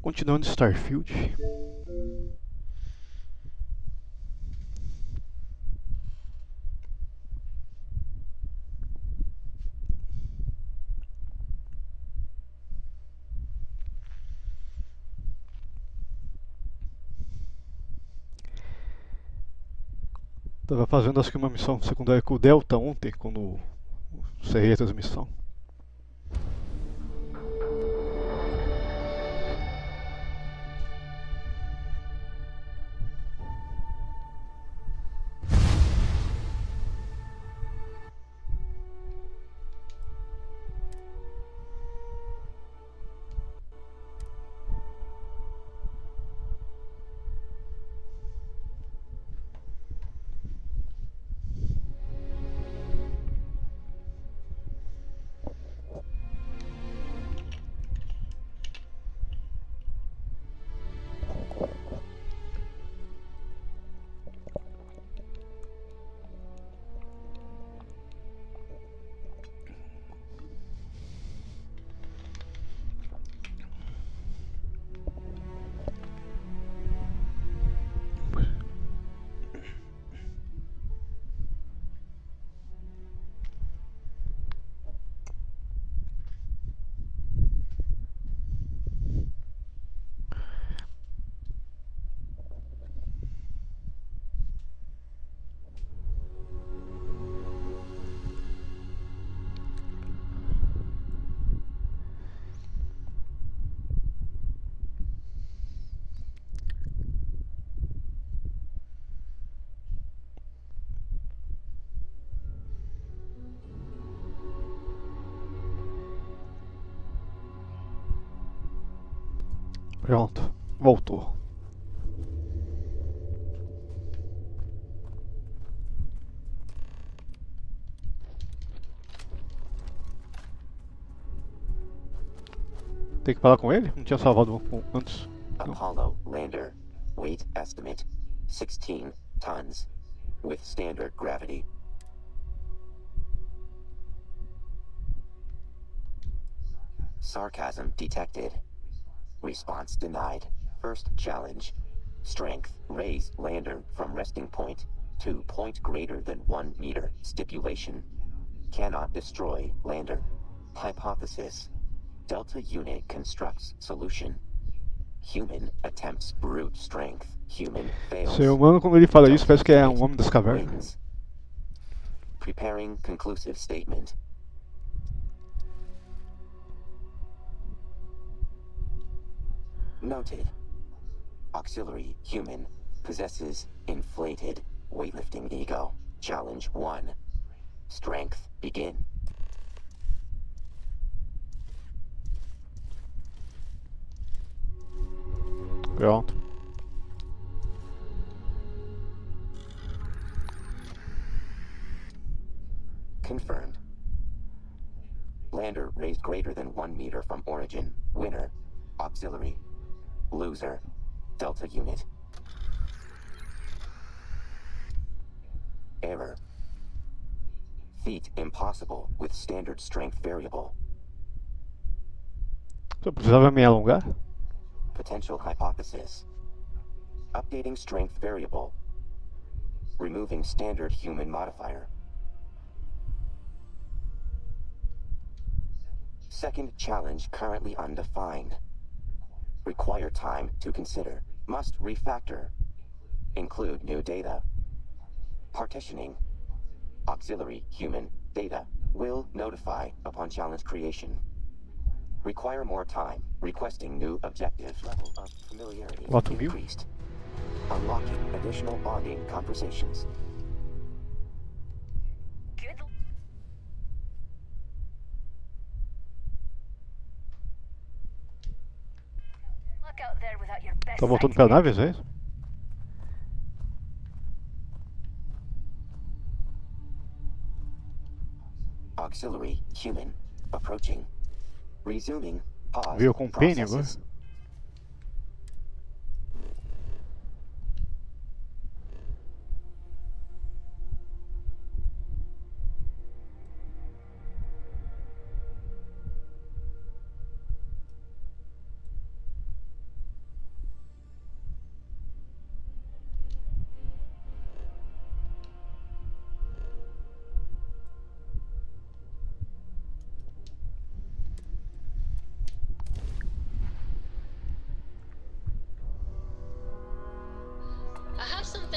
Continuando Starfield. Tava fazendo acho que uma missão secundária com o Delta ontem, quando encerrei a transmissão. Pronto, voltou. Tem que falar com ele? Não tinha salvado antes. Não. Apollo lander. Weight estimate 16 tons. With standard gravity. Sarcasm detected. Response denied. First challenge. Strength. Raise lander from resting point to point greater than 1 meter. Stipulation. Cannot destroy lander. Hypothesis. Delta unit constructs solution. Human attempts brute strength. Human fails. Ser humano, quando ele fala isso, parece que é um homem das cavernas. Wins. Preparing conclusive statement. Noted. Auxiliary human possesses inflated weightlifting ego. Challenge 1. Strength begin. Pronto. Confirmed. Lander raised greater than 1 meter from origin. Winner. Auxiliary. Loser. Delta unit. Error. Feat impossible with standard strength variable. Só precisava me alongar? Potential hypothesis. Updating strength variable. Removing standard human modifier. Second challenge currently undefined. Require time to consider. Must refactor. Include new data. Partitioning. Auxiliary human data. Will notify upon challenge creation. Require more time. Requesting new objective. Level of familiarity increased. Unlocking additional bonding conversations. Tá voltando pra nave, é isso? Auxiliary human approaching. Resuming pause. Veio com o Penny agora? Processes.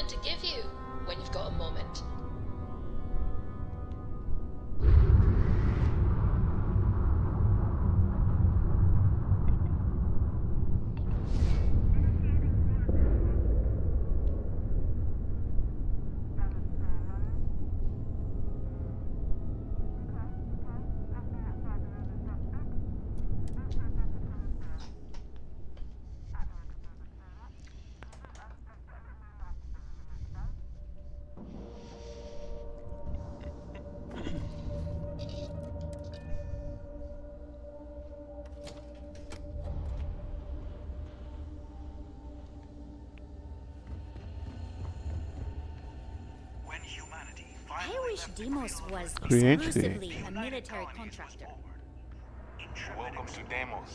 to give you when you've got a moment. I wish Demos was Cliente. exclusively a military contractor. Welcome to Deimos.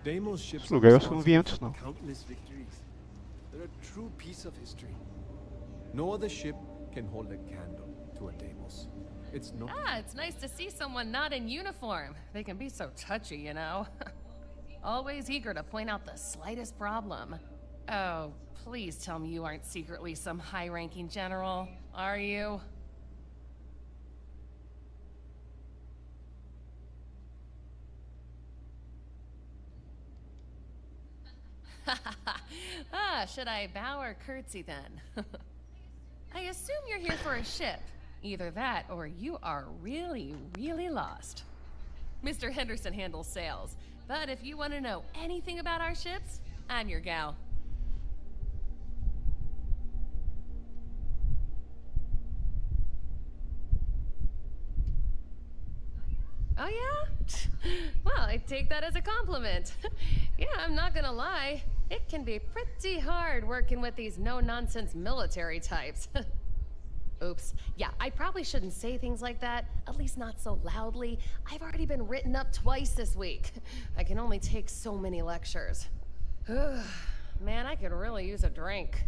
Deimos ships Esse lugar eu acho que eu não vi antes, não. countless victories. They're a true piece of history. No other ship can hold a candle to a Deimos. It's not. Ah, it's nice to see someone not in uniform. They can be so touchy, you know. Always eager to point out the slightest problem. Oh, please tell me you aren't secretly some high-ranking general, are you? Ah, should I bow or curtsy then? I assume you're here for a ship. Either that or you are really, really lost. Mr. Henderson handles sales, but if you want to know anything about our ships, I'm your gal. Oh yeah? Well, I take that as a compliment. Yeah, I'm not gonna lie. It can be pretty hard working with these no-nonsense military types. Oops. Yeah, I probably shouldn't say things like that, at least not so loudly. I've already been written up twice this week. I can only take so many lectures. Man, I could really use a drink.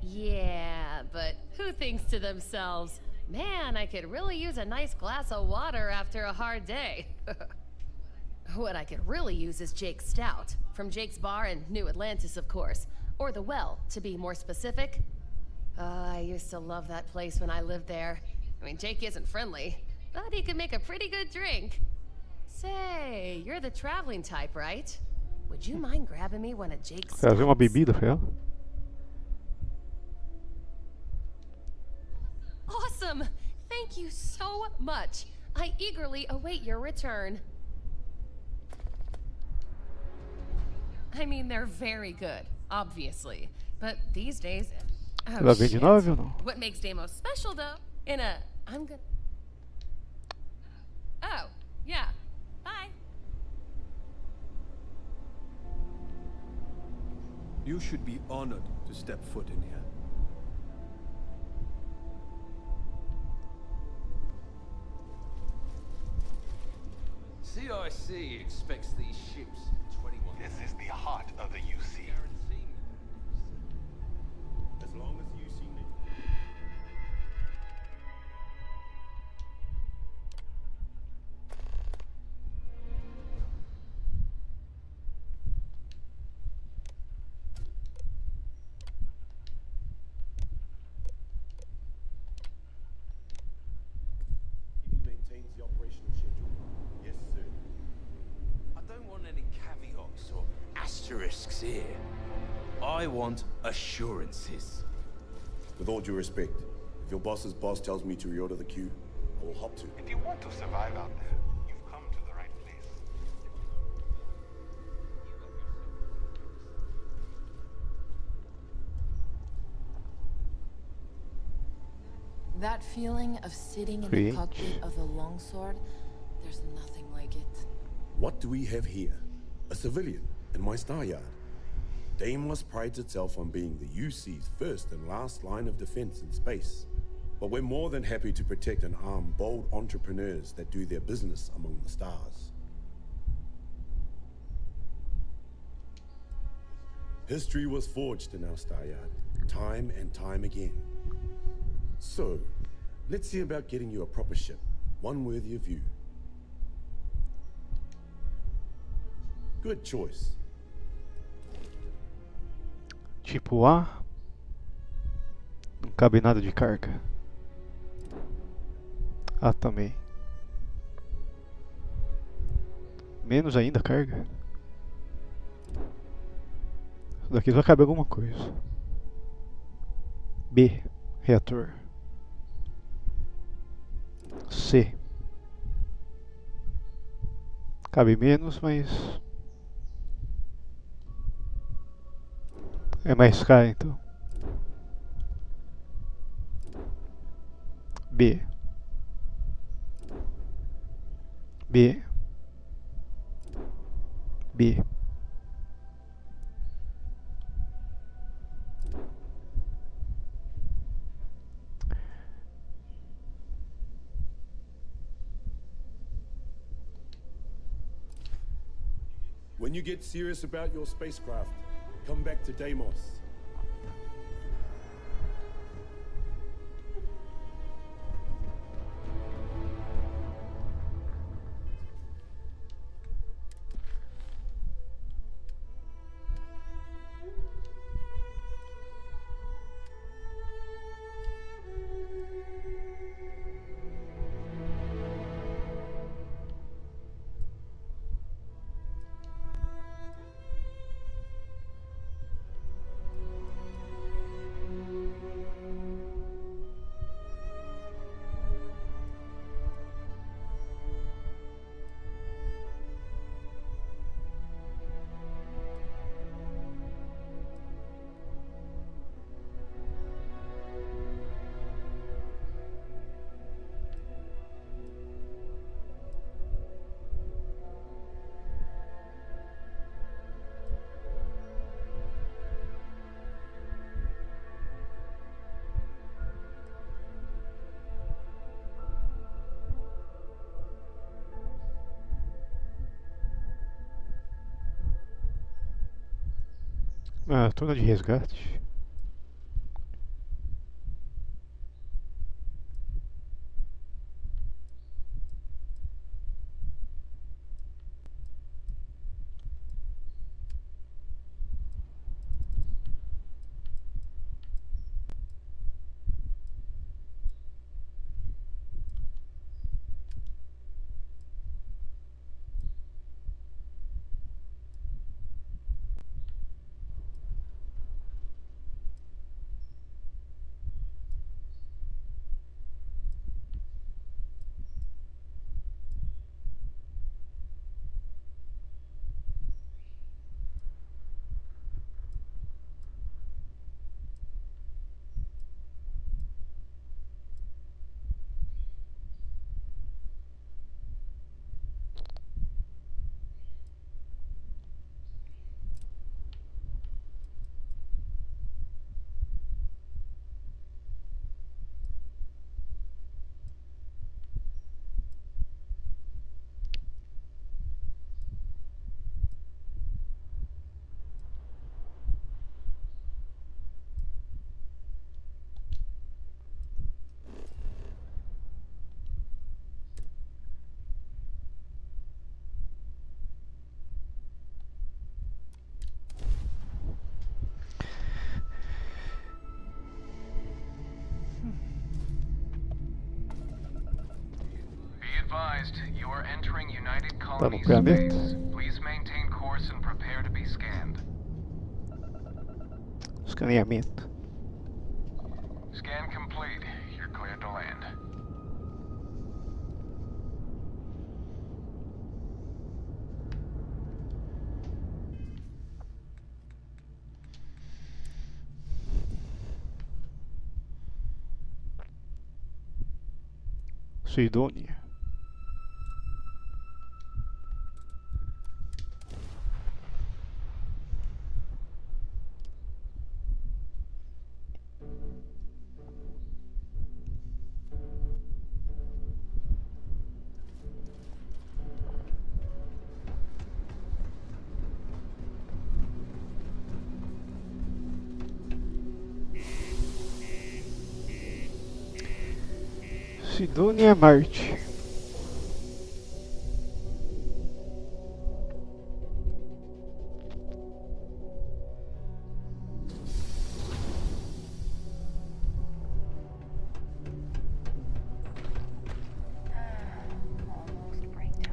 Yeah, but who thinks to themselves, man, I could really use a nice glass of water after a hard day? What I could really use is Jake's Stout, from Jake's Bar in New Atlantis, of course. Or the Well, to be more specific. I used to love that place when I lived there. I mean, Jake isn't friendly, but he can make a pretty good drink. Say, you're the traveling type, right? Would you mind grabbing me one of Jake's Trazer uma stouts? bebida pra ela. Awesome! Thank you so much. I eagerly await your return. I mean, they're very good, obviously. But these days... Oh, Ela vem de shit. nave ou não? What makes Deimos special, though, I'm gonna... Oh, yeah. Bye. You should be honored to step foot in here. CIC expects these ships in 21. This is the heart of the UC. As long as you see me. He maintains the operational schedule. Yes, sir. I don't want any caveats or asterisks here. I want assurances. With all due respect, if your boss's boss tells me to reorder the queue, I will hop to. If you want to survive out there, you've come to the right place. That feeling of sitting in the Preach. cockpit of a longsword, there's nothing like it. What do we have here? A civilian in my star yard. Deimos prides itself on being the UC's first and last line of defense in space. But we're more than happy to protect and arm bold entrepreneurs that do their business among the stars. History was forged in our star yard, time and time again. So, Let's see about getting you a proper ship, one worthy of you. Good choice. Tipo A. Não cabe nada de carga. A também. Menos ainda carga. Isso daqui vai caber alguma coisa. B. Reator. C. Cabe menos, mas é mais caro então. B. B. B. When you get serious about your spacecraft, come back to Deimos. Ah, turno de resgate. You are entering United Tá no Colony planeta. space. Please maintain course and prepare to be scanned. Escaneamento. Scan complete. You're cleared to land. Sidônia. Sidônia Marte.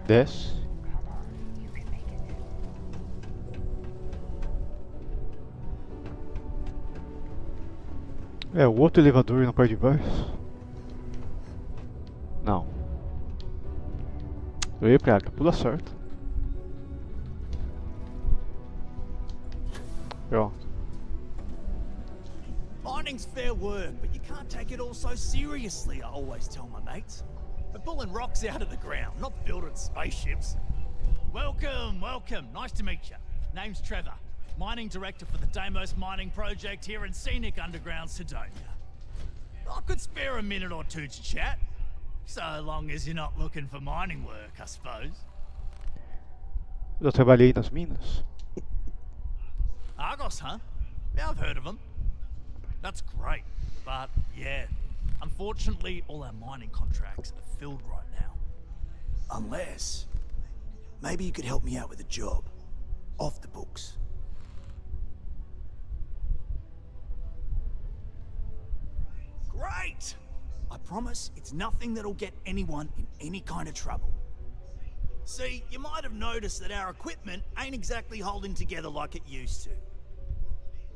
Desce. É, o outro elevador na parte de baixo. Não. Eu ia pra cá, pula certo. Pronto. Mining's fair work, but you can't take it all so seriously, I always tell my mates. We're pulling rocks out of the ground, not building spaceships. Welcome, welcome. Nice to meet you. Name's Trevor, mining director for the Deimos mining project here in scenic underground Sidonia. I could spare a minute or two to chat, so long as you're not looking for mining work, I suppose. Já trabalhei nas minas. Argos, huh? Yeah, I've heard of them. That's great, but yeah, unfortunately all our mining contracts are filled right now. Unless, maybe you could help me out with a job. Off the books. Great! I promise it's nothing that'll get anyone in any kind of trouble. See, you might have noticed that our equipment ain't exactly holding together like it used to.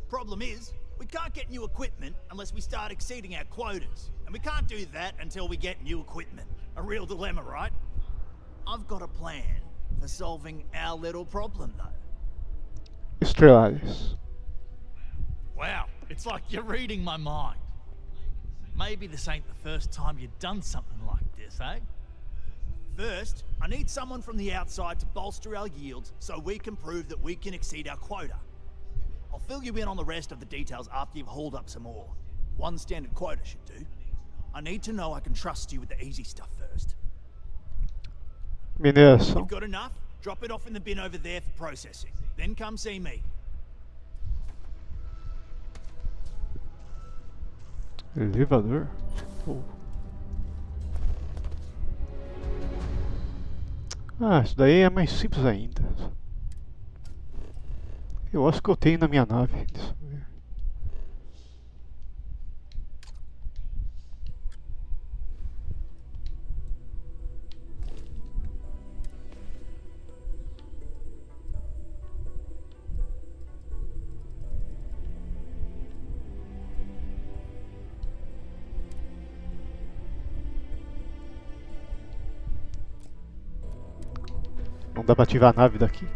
Problem is, we can't get new equipment unless we start exceeding our quotas. And we can't do that until we get new equipment. A real dilemma, right? I've got a plan for solving our little problem, though. Estrelares. Wow, it's like you're reading my mind. Maybe this ain't the first time you've done something like this, eh? First, I need someone from the outside to bolster our yields so we can prove that we can exceed our quota. I'll fill you in on the rest of the details after you've hauled up some more. One standard quota should do. I need to know I can trust you with the easy stuff first. Mineração. You've got enough? Drop it off in the bin over there for processing. Then come see me. Elevador. Oh. Ah, isso daí é mais simples ainda. Eu acho que eu tenho na minha nave. Deixa eu ver. Não dá pra ativar a nave daqui.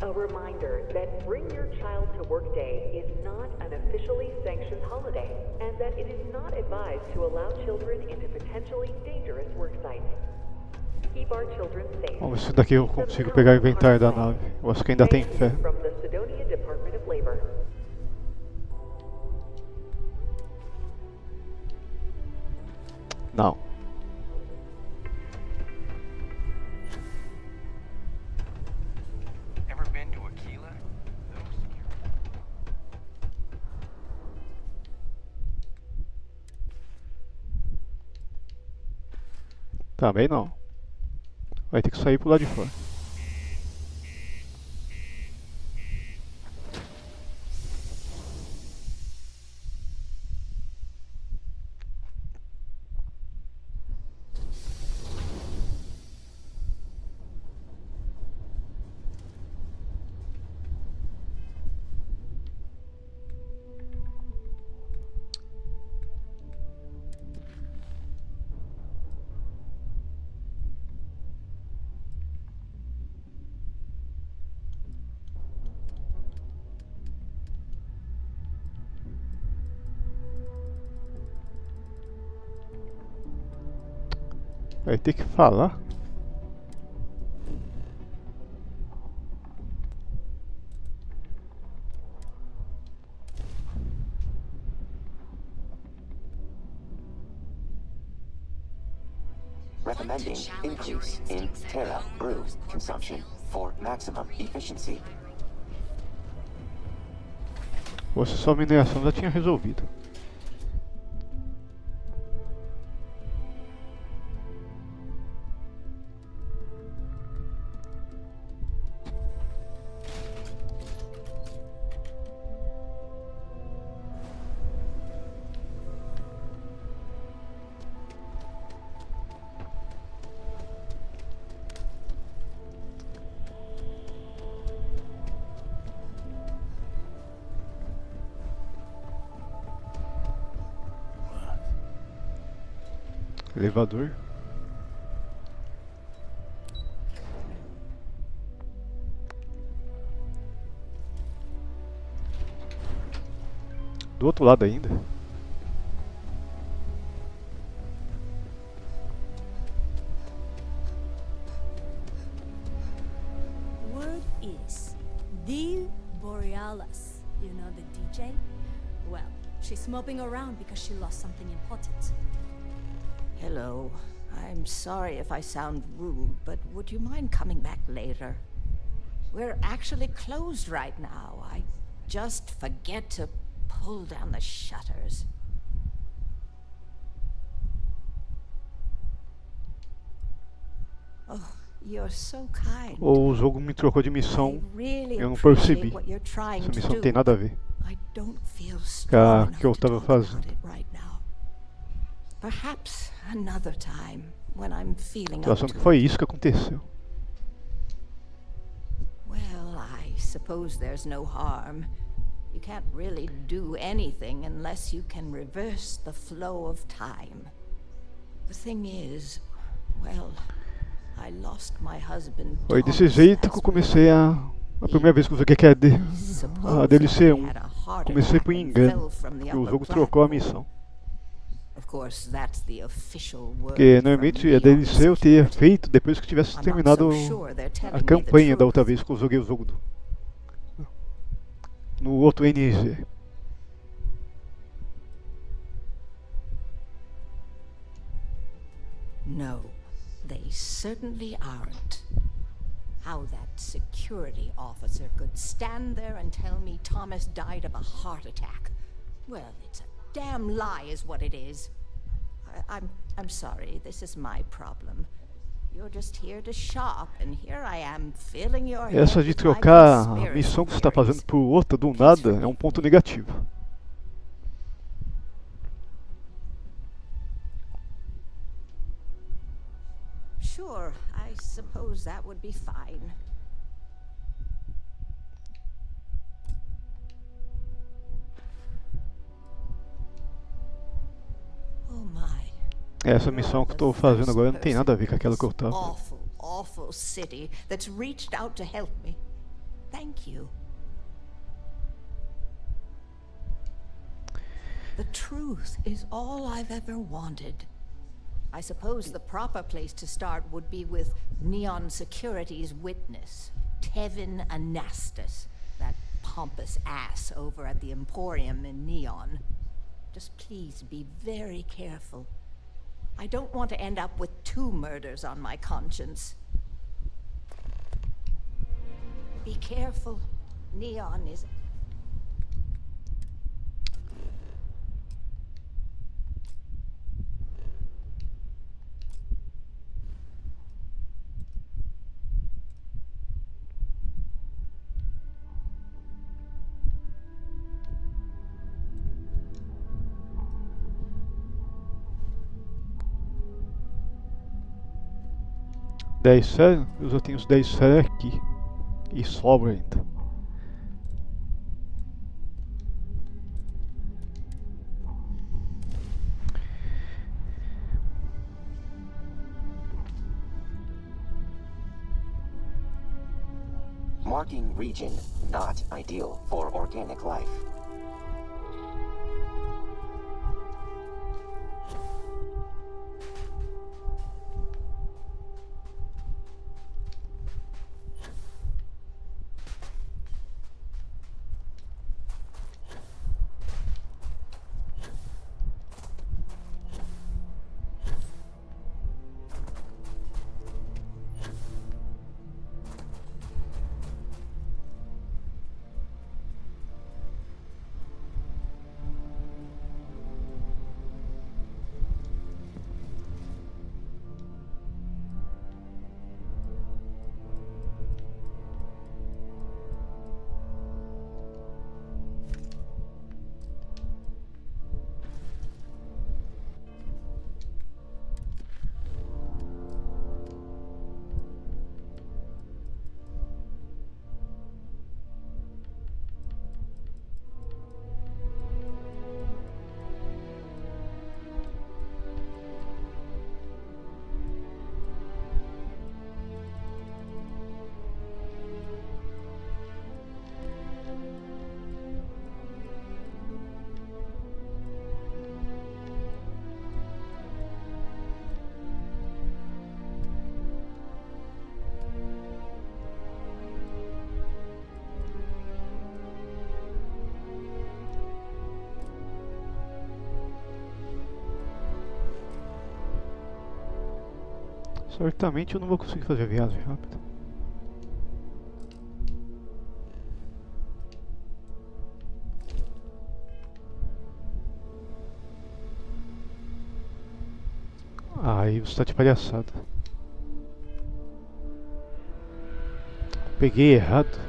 A reminder that Bring Your Child to Work Day is not an officially sanctioned holiday, and that it is not advised to allow children into potentially dangerous work sites. Keep our children safe. Vamos ver se daqui eu consigo pegar o inventário da nave. Eu acho que ainda tem fé. From the Sidonia Department of Labor. Não. Também não. Vai ter que sair pro lado de fora. Vai ter que falar. Recommending increase in Terra brew consumption for maximum efficiency. Ou se só mineração já tinha resolvido. Elevador. Do outro lado ainda. Word is the Borealis. You know the DJ? Well, she's moping around because she lost something important. Hello. I'm sorry if I sound rude, but would you mind coming back later? We're actually closed right now. I just forget to pull down the shutters. Oh, you're so kind. Ou o jogo me trocou de missão. I really Eu não percebi. appreciate what you're trying Essa to missão não do, tem nada a ver I don't feel com strong a enough que eu to tava talk about fazendo. it right now. Perhaps another time when I'm feeling Tô up achando to que foi it. isso que aconteceu. Well, I suppose there's no harm. You can't really do anything unless you can reverse the flow of time. The thing is, well, I lost my husband. Foi desse jeito que eu comecei a primeira vez que eu joguei que é a DLC 1. Comecei por engano, porque o jogo trocou a missão. Porque normalmente a DLC eu teria feito depois que tivesse terminado a campanha da outra vez que eu joguei o jogo no outro NG. No, they certainly aren't. How that security officer could stand there and tell me Thomas died of a heart attack. Well, it's a damn lie is what it is. I'm sorry, this is my problem. You're just here to shop, and here I am filling your head Essa de with my trocar a conspiracy missão que você está theories. fazendo por outra do nada é um ponto negativo. Sure, I suppose that would be fine. Oh my. Essa missão que eu estou fazendo agora não tem nada a ver com aquela que eu estava. Awful, awful city that's reached out to help me. Thank you. The truth is all I've ever wanted. I suppose the proper place to start would be with Neon Security's witness, Tevin Anastas, that pompous ass over at the Emporium in Neon. Just please be very careful. I don't want to end up with 2 murders on my conscience. Be careful. Neon is... Sério? Eu já tenho os 10 séries aqui. E sobra ainda. Marking region not ideal for organic life. Certamente eu não vou conseguir fazer a viagem rápida. Aí você tá de palhaçada. Peguei errado.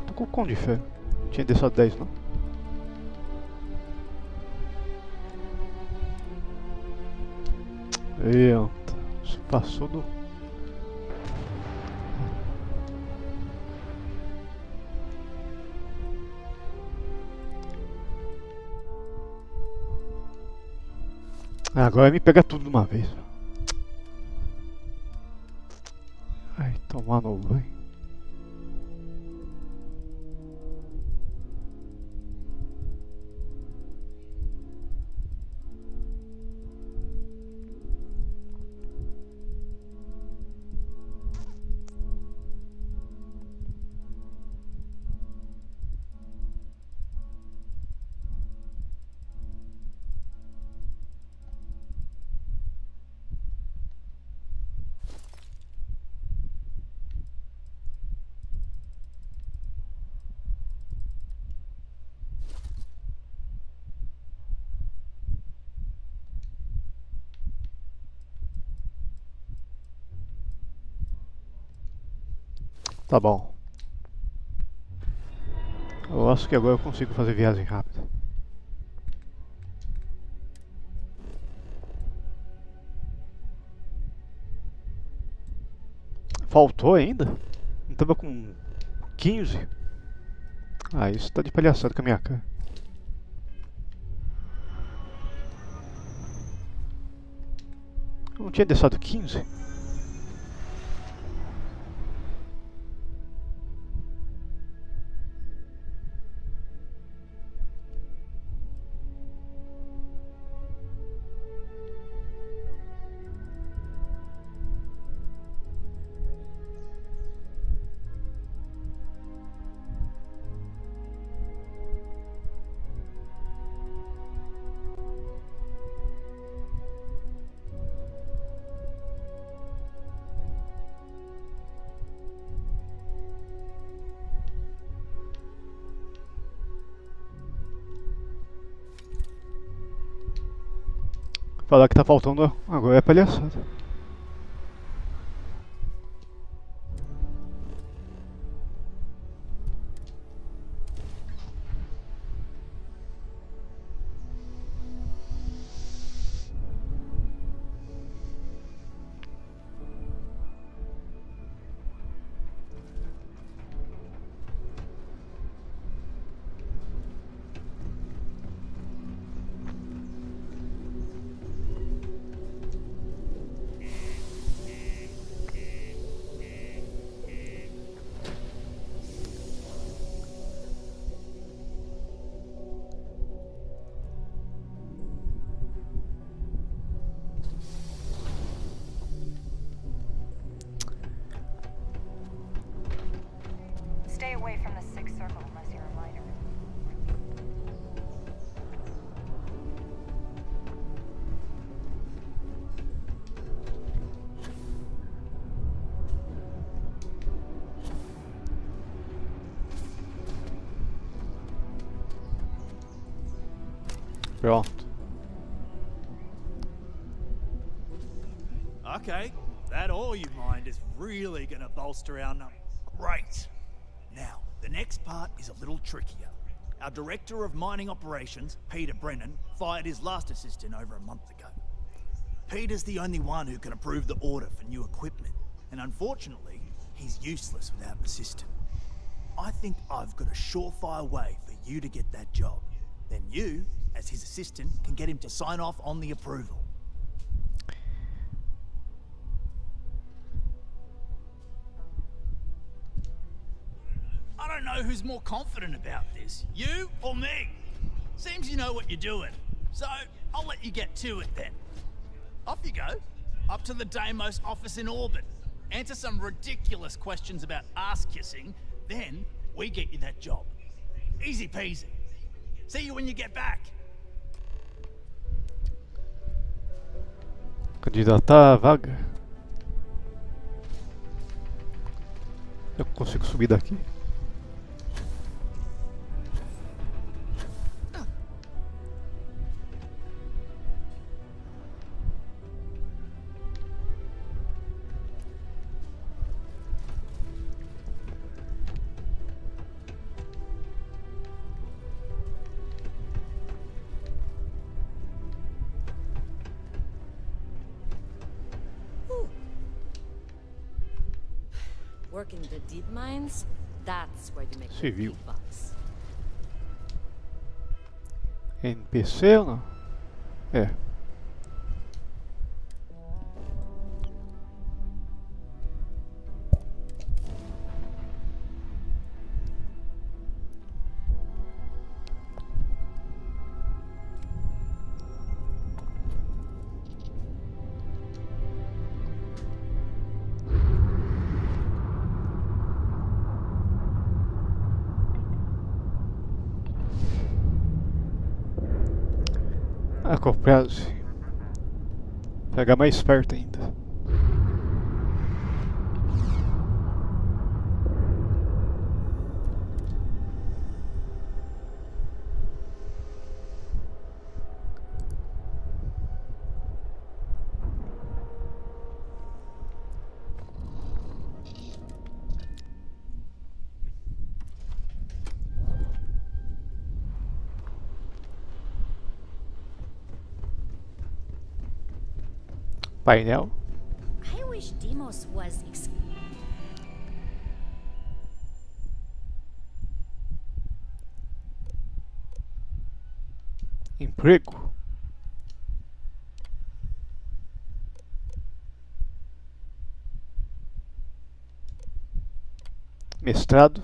Tô com o Conde de Fé. Não tinha descido 10 não. Eita, isso passou do... Agora me pega tudo de uma vez. Ai, tomar no banho. Tá bom. Eu acho que agora eu consigo fazer viagem rápida. Faltou ainda? Não tava com 15? Ah, isso tá de palhaçada com a minha cara. Eu não tinha deixado 15? Falar que tá faltando agora é palhaçada. Stay away from the sixth circle unless you're a minor. Pronto. Okay, that all you mind is really gonna bolster our number. Great. Now, the next part is a little trickier. Our director of mining operations, Peter Brennan, fired his last assistant over a month ago. Peter's the only one who can approve the order for new equipment, and unfortunately, he's useless without an assistant. I think I've got a surefire way for you to get that job. Then you, as his assistant, can get him to sign off on the approval. I don't know who's more confident about this, you or me. Seems you know what you're doing, so I'll let you get to it then. Off you go, up to the Deimos office in orbit. Answer some ridiculous questions about ass-kissing, then we get you that job. Easy peasy. See you when you get back. Candidatar a vaga. Eu consigo subir daqui? Working the deep mines, that's where you make the Civil. big bucks. NPC ou não? É. Acoplar-se. Pegar mais perto ainda. Painel. I wish Demos was Emprego. Mestrado.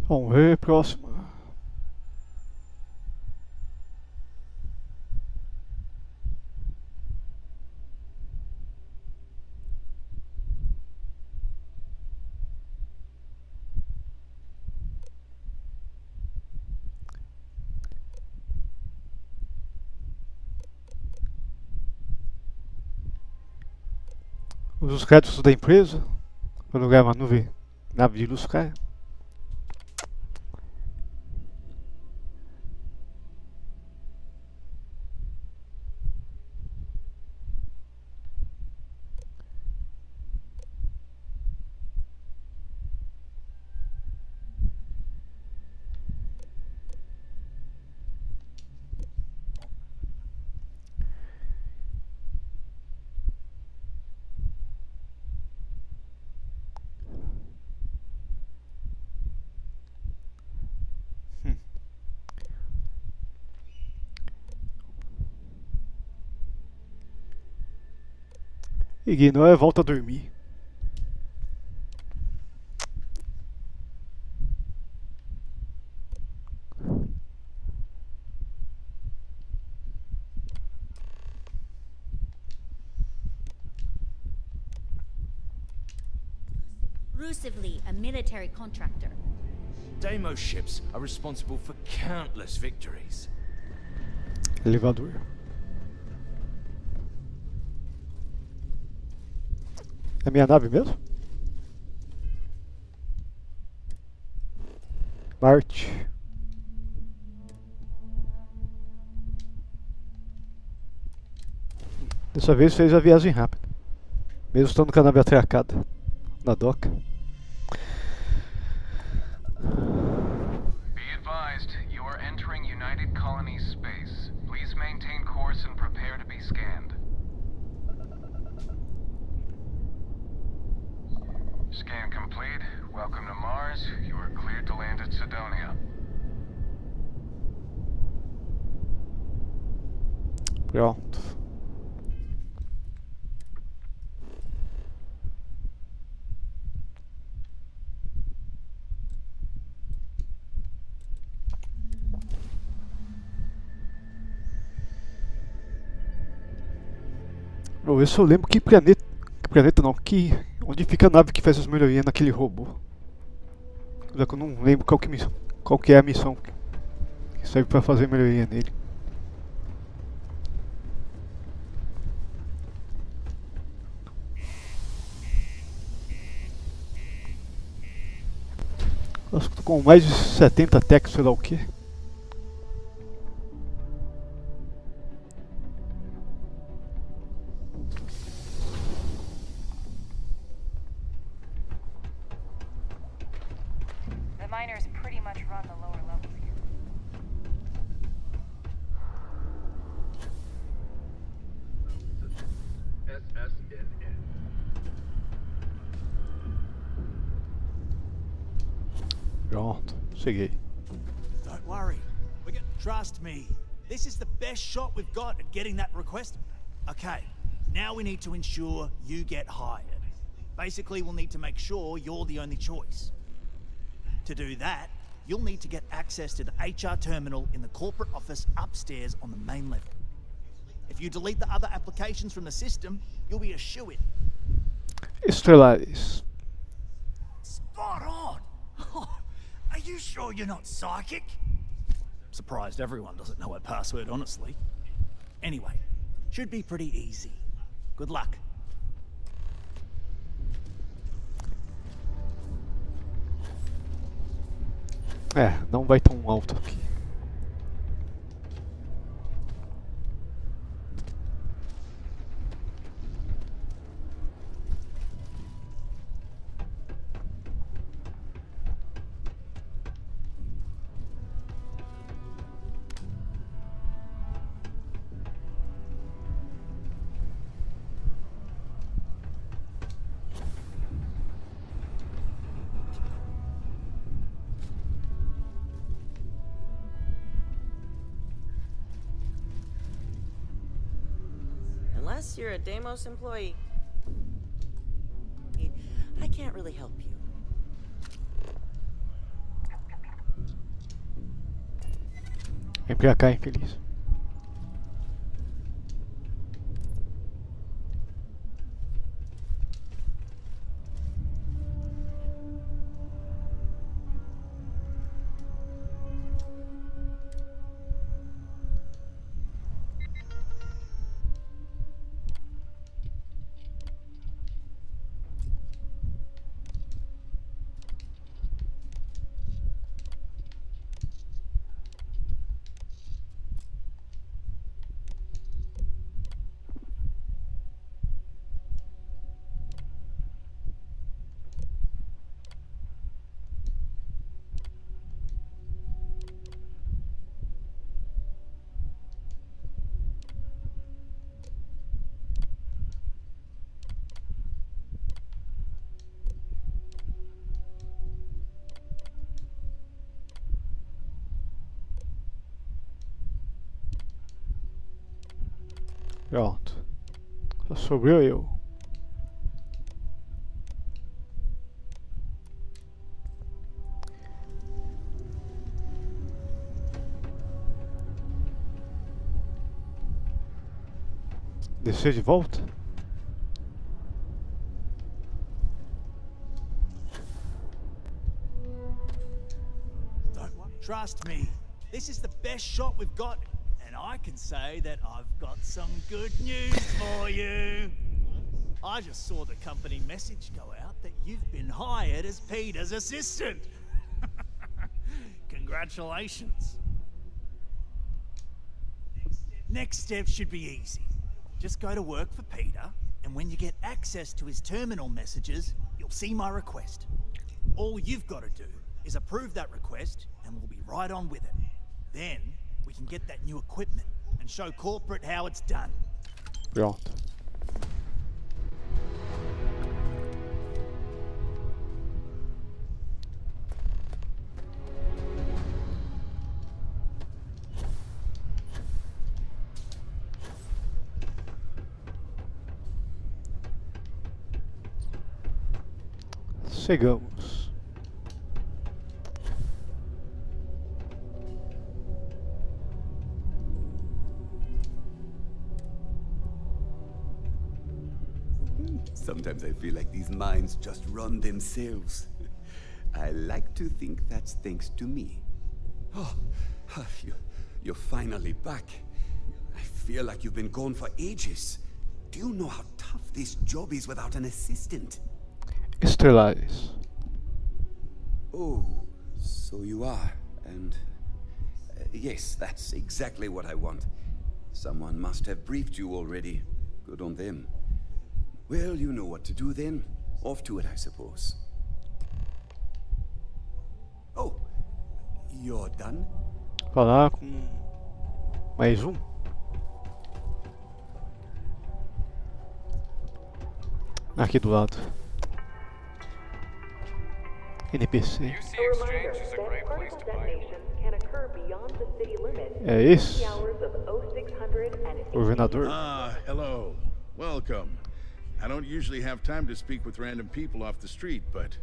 Vamos ver, próximo. Os créditos da empresa. Para lugar uma nuvem. Nave de luz cai. Ignora e volta a dormir. Rusively, a military contractor. Deimos ships are responsible for countless victories. Elevador. É minha nave mesmo? Parte. Dessa vez fez a viagem rápida. Mesmo estando com a nave atracada na doca. Be advised, you are entering United Colonies space. Please maintain course and prepare to be scanned. Scan complete. Welcome to Mars. You are cleared to land at Sidonia. Pronto. Vou ver se eu lembro que planeta. Que planeta não, onde fica a nave que faz as melhorias naquele robô. Já que eu não lembro qual que é a missão que serve pra fazer melhoria nele. Acho que tô com mais de 70 techs, sei lá o que. The miners pretty much run the lower levels here. Pronto, cheguei. Don't worry. Trust me. This is the best shot we've got at getting that request. Okay, now we need to ensure you get hired. Basically, we'll need to make sure you're the only choice. To do that, you'll need to get access to the HR terminal in the corporate office upstairs on the main level. If you delete the other applications from the system, you'll be a shoo-in. Estelares. Spot on! Are you sure you're not psychic? Surprised everyone doesn't know her password, honestly. Anyway, should be pretty easy. Good luck. É, não vai tão alto aqui. Unless you're a Deimos employee, I can't really help you. Vem pra cá, infeliz. Pronto. Só sobrou eu. Descer de volta? Trust me, this is the best shot we've got, and I can say that I've got some good news for you. I just saw the company message go out that you've been hired as Peter's assistant. Congratulations. Next step should be easy. Just go to work for Peter, and when you get access to his terminal messages, you'll see my request. All you've got to do is approve that request, and we'll be right on with it. Then, we can get that new equipment and show corporate how it's done. Pronto. Chegamos. Sometimes I feel like these mines just run themselves. I like to think that's thanks to me. Oh, you're finally back. I feel like you've been gone for ages. Do you know how tough this job is without an assistant? Estelares. Oh, so you are, and... yes, that's exactly what I want. Someone must have briefed you already. Good on them. Well, you know what to do then. Off to it, I suppose. Oh, you're done? Falar com mais um. Aqui do lado. NPC. É esse? Governador. Ah, hello. Welcome. I don't usually have time to speak with random people off the street, but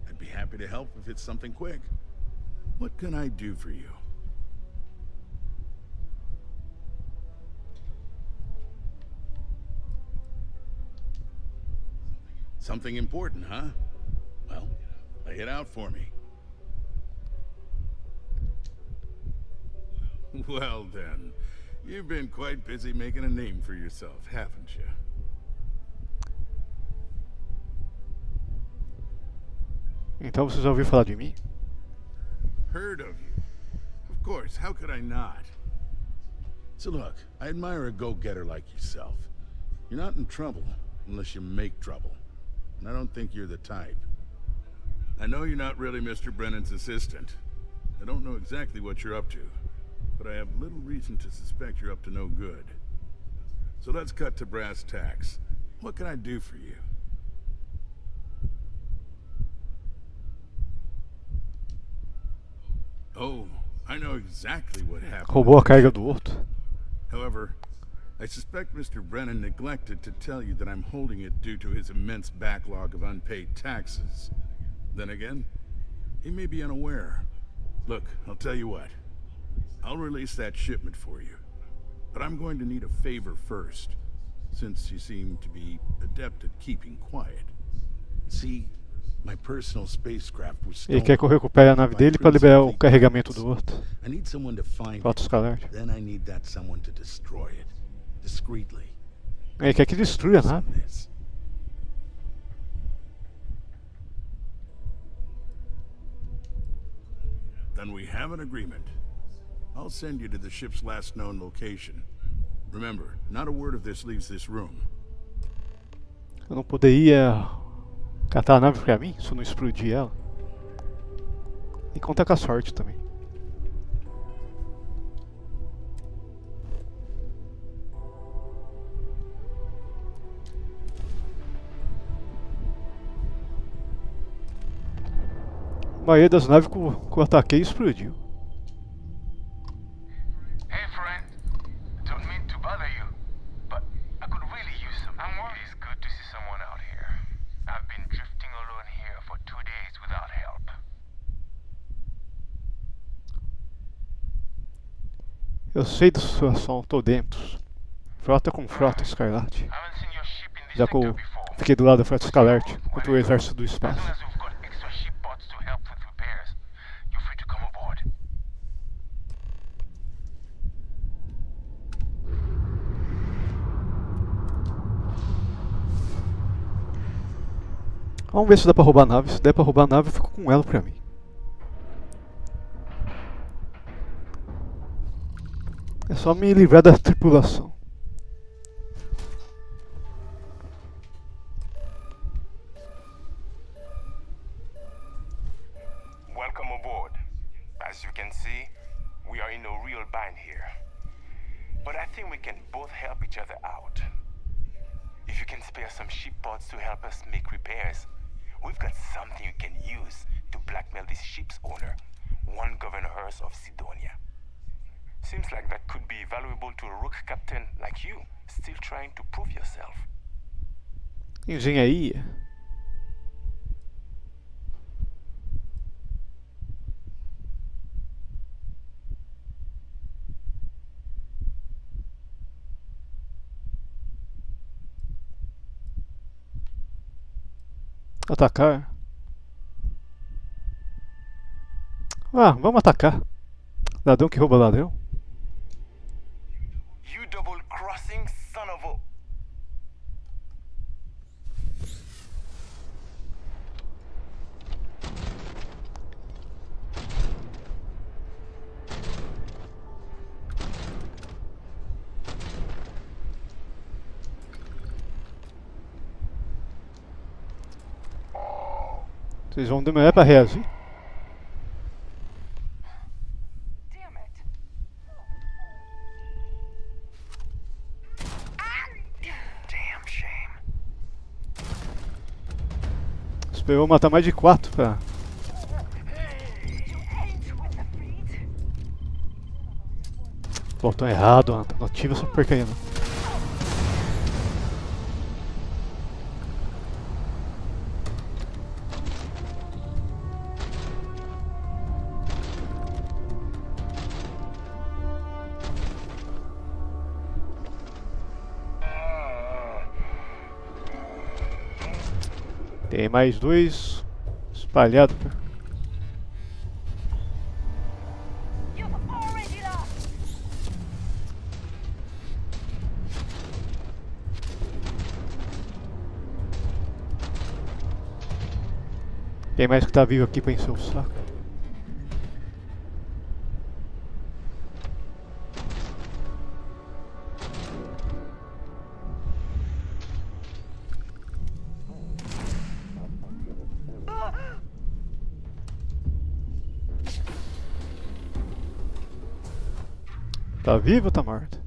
I'd be happy to help if it's something quick. What can I do for you? Something important, huh? Well, lay it out for me. Well then, you've been quite busy making a name for yourself, haven't you? Então você já ouviu falar de mim? Heard of you. Of course, how could I not? So look, I admire a go-getter like yourself. You're not in trouble unless you make trouble. And I don't think you're the type. I know you're not really Mr. Brennan's assistant. I don't know exactly what you're up to, but I have little reason to suspect you're up to no good. So let's cut to brass tacks. What can I do for you? Oh, I know exactly what happened. Roubou a carga do outro. However, I suspect Mr. Brennan neglected to tell you that I'm holding it due to his immense backlog of unpaid taxes. Then again, he may be unaware. Look, I'll tell you what. I'll release that shipment for you. But I'm going to need a favor first, since you seem to be adept at keeping quiet. See, my personal spacecraft was stolen. Ele quer que eu recupere a nave dele para liberar o carregamento do outro. I need someone to find Outro escalante. it. Then I need that someone to destroy it, discreetly. Ele quer que destrua a nave. Then we have an agreement. I'll send you to the ship's last known location. Remember, not a word of this leaves this room. Eu não poderia catar a nave pra mim se eu não explodir ela. E conta com a sorte também. A maioria das naves que eu ataquei explodiu. Hey friend, don't mean to bother you, but I could really use some. It is good to see someone out here. I've been drifting alone here for 2 days without help. Eu sei da situação, tô dentro. frota com frota escarlate. Já que eu fiquei do lado da frota escarlate contra o exército do espaço. Vamos ver se dá pra roubar a nave. Se der pra roubar a nave, eu fico com ela pra mim. É só me livrar da tripulação. Welcome aboard. As you can see, we are in a real bind here. But I think we can both help each other out. If you can spare some ship parts to help us make repairs, we've got something you can use to blackmail this ship's owner, one Governor Hurst of Sidonia. Seems like that could be valuable to a rook captain like you, still trying to prove yourself. Engenharia. Atacar. Ah, vamos atacar. Ladrão que rouba ladrão. You double crossing son of a... Vocês vão demorar pra reagir. Esperou matar mais de 4 pra... Botão errado, Anta. Não ativa essa porcaria não. Tem mais 2 espalhados. Quem mais que tá vivo aqui pra encher o saco? Tá vivo ou tá morto?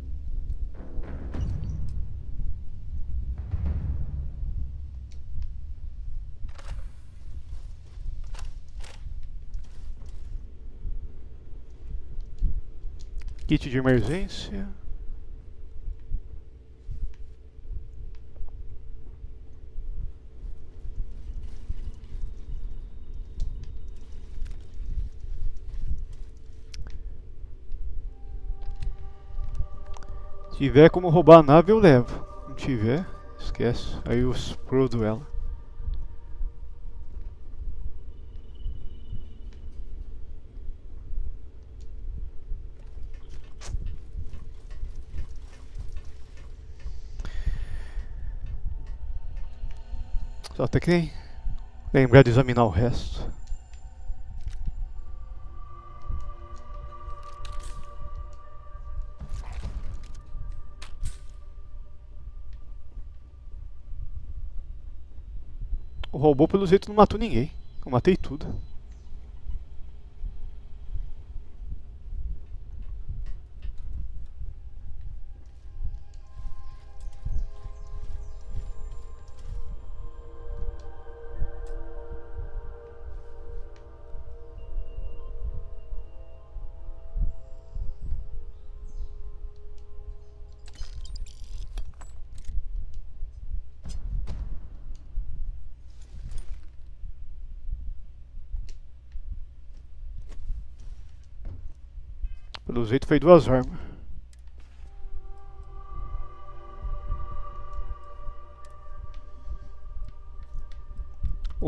Kit de emergência. Se tiver como roubar a nave eu levo. Não tiver, esquece. Aí eu explodo ela. Só tem que lembrar de examinar o resto. O robô pelo jeito não matou ninguém. Eu matei tudo. Pelo jeito foi 2 armas.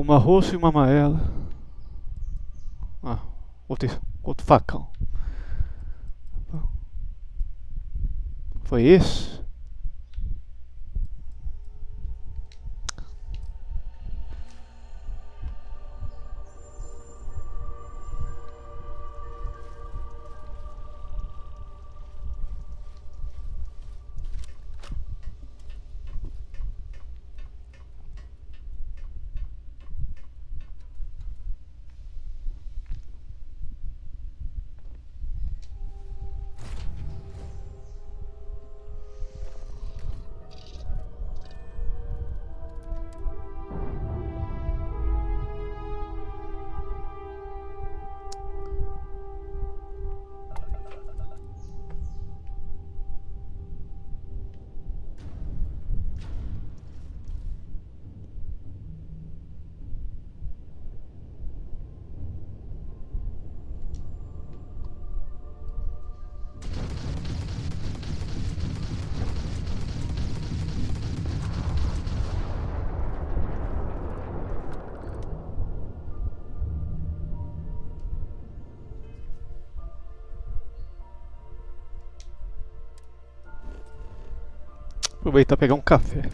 Uma roxa e uma amarela. Ah, outro facão. Foi esse? Aproveitar e pegar um café.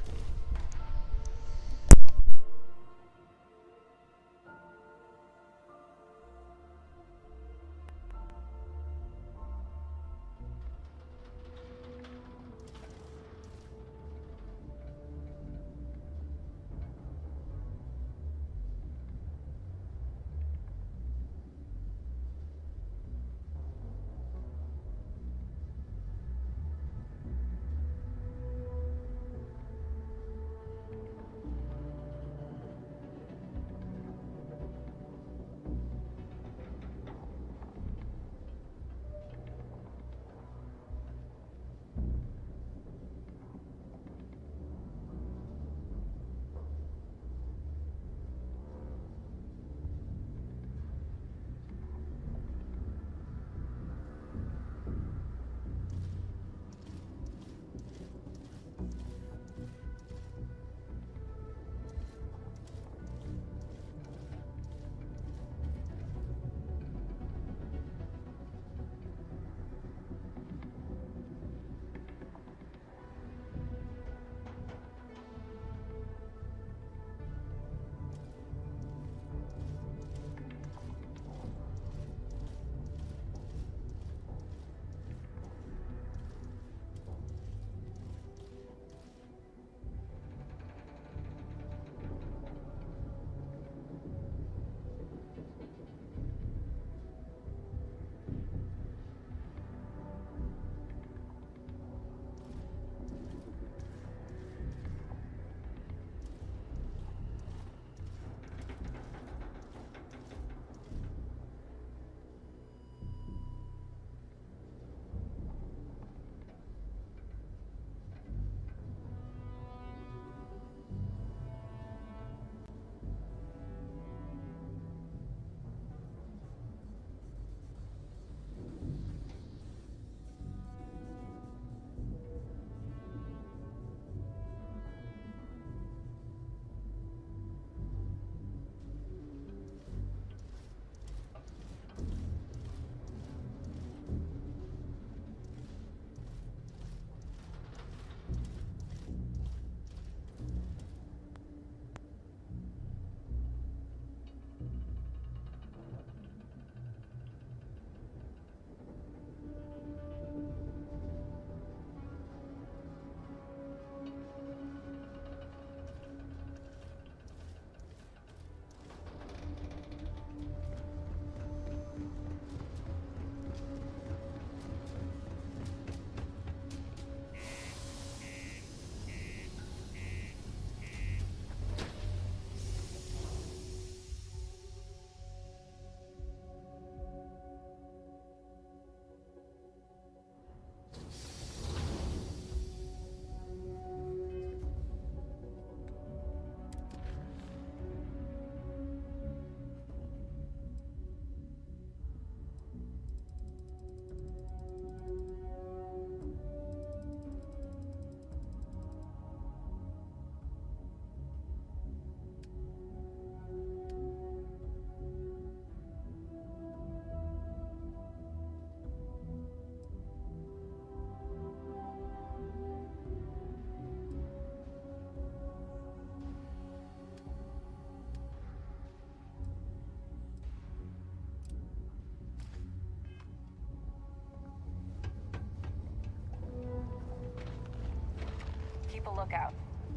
keep a lookout.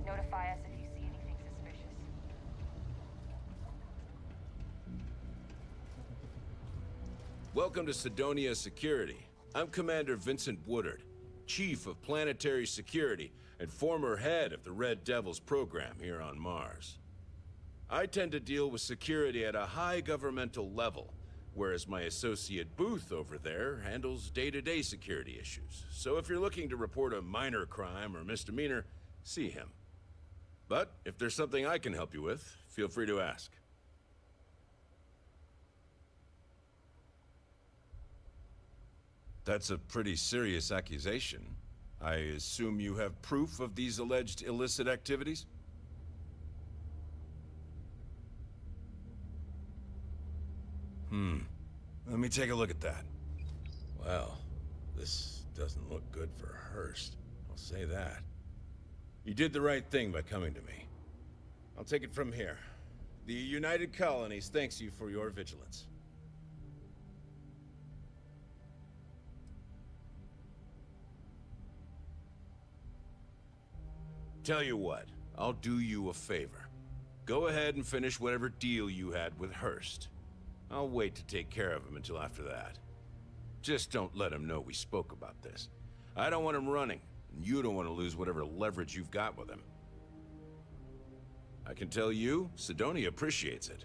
Notify us if you see anything suspicious. Welcome to Sidonia Security. I'm Commander Vincent Woodard, Chief of Planetary Security and former head of the Red Devils program here on Mars. I tend to deal with security at a high governmental level, whereas my associate Booth over there handles day-to-day security issues. So if you're looking to report a minor crime or misdemeanor, see him. But if there's something I can help you with, feel free to ask. That's a pretty serious accusation. I assume you have proof of these alleged illicit activities? Let me take a look at that. Well, this doesn't look good for Hurst. I'll say that. You did the right thing by coming to me. I'll take it from here. The United Colonies thanks you for your vigilance. Tell you what, I'll do you a favor. Go ahead and finish whatever deal you had with Hurst. I'll wait to take care of him until after that. Just don't let him know we spoke about this. I don't want him running, and you don't want to lose whatever leverage you've got with him. I can tell you, Sidonia appreciates it.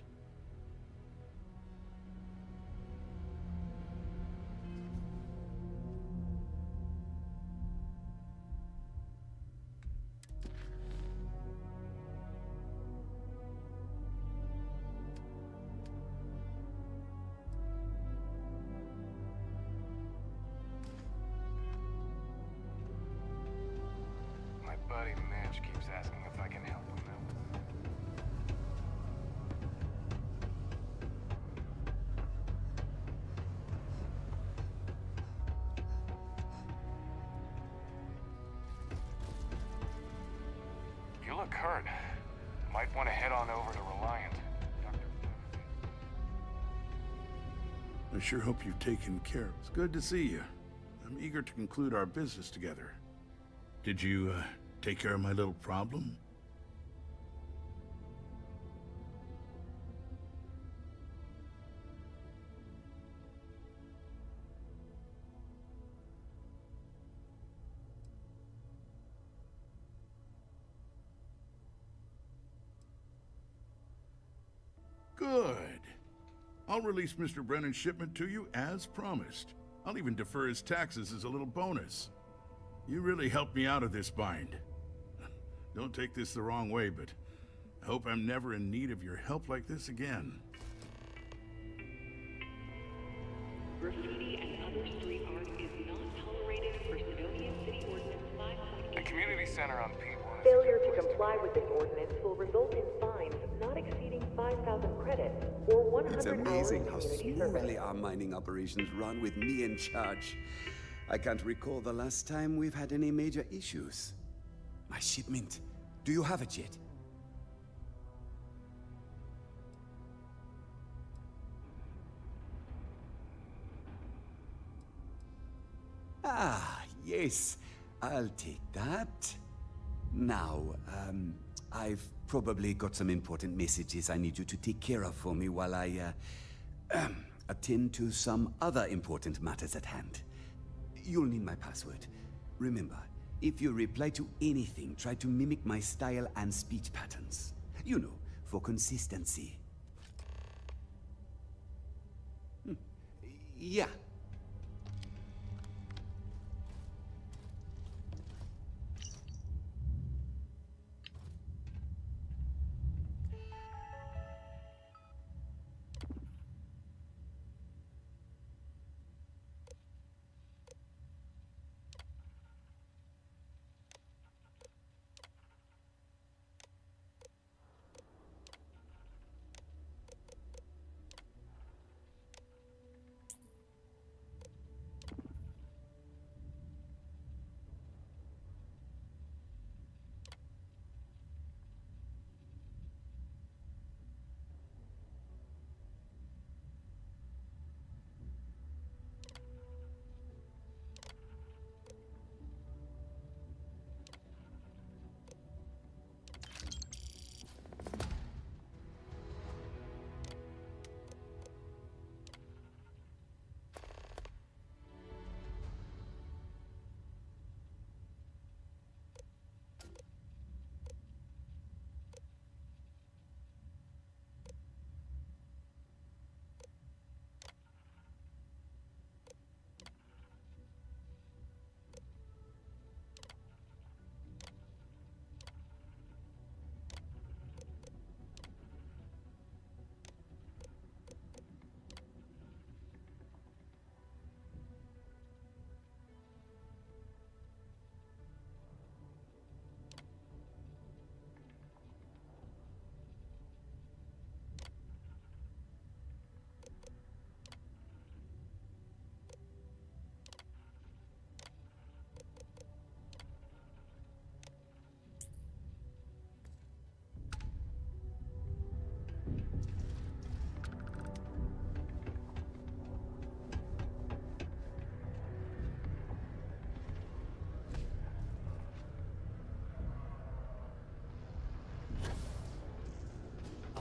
My buddy Mitch keeps asking if I can help him out. You look hurt. Might want to head on over to Reliant. I sure hope you've taken care of. It's good to see you. I'm eager to conclude our business together. Did you, take care of my little problem? Good. I'll release Mr. Brennan's shipment to you as promised. I'll even defer his taxes as a little bonus. You really helped me out of this bind. Don't take this the wrong way, but I hope I'm never in need of your help like this again. Graffiti and other street art is not tolerated per Sidonia City Ordinance 5.8. The community center on P1 is Failure to comply with this ordinance will result in fines not exceeding 5,000 credits or 100 It's hours amazing how community smoothly service. our mining operations run with me in charge. I can't recall the last time we've had any major issues. My shipment. Do you have it yet? Ah, yes. I'll take that. Now, I've probably got some important messages I need you to take care of for me while I, attend to some other important matters at hand. You'll need my password. Remember, if you reply to anything, try to mimic my style and speech patterns. You know, for consistency. Yeah.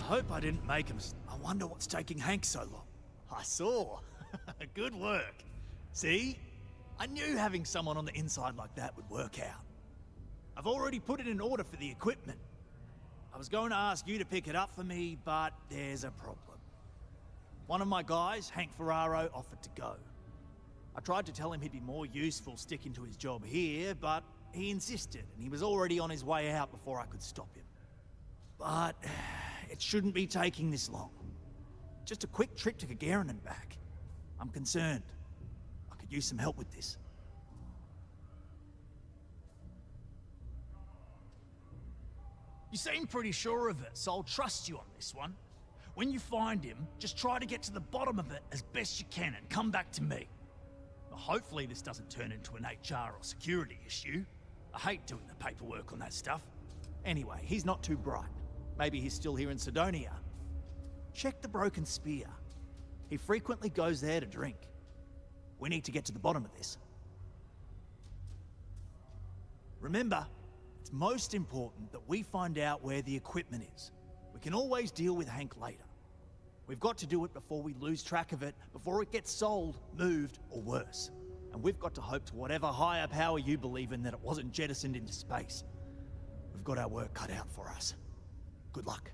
hope I didn't make him. I wonder what's taking Hank so long. I saw. Good work. See? I knew having someone on the inside like that would work out. I've already put it in order for the equipment. I was going to ask you to pick it up for me, but there's a problem. One of my guys, Hank Ferraro, offered to go. I tried to tell him he'd be more useful sticking to his job here, but he insisted, and he was already on his way out before I could stop him. But it shouldn't be taking this long. Just a quick trip to Gagarin and back. I'm concerned. I could use some help with this. You seem pretty sure of it, so I'll trust you on this one. When you find him, just try to get to the bottom of it as best you can and come back to me. Hopefully this doesn't turn into an HR or security issue. I hate doing the paperwork on that stuff. Anyway, he's not too bright. Maybe he's still here in Sidonia. Check the Broken Spear. He frequently goes there to drink. We need to get to the bottom of this. Remember, it's most important that we find out where the equipment is. We can always deal with Hank later. We've got to do it before we lose track of it, before it gets sold, moved, or worse. And we've got to hope to whatever higher power you believe in that it wasn't jettisoned into space. We've got our work cut out for us. Good luck.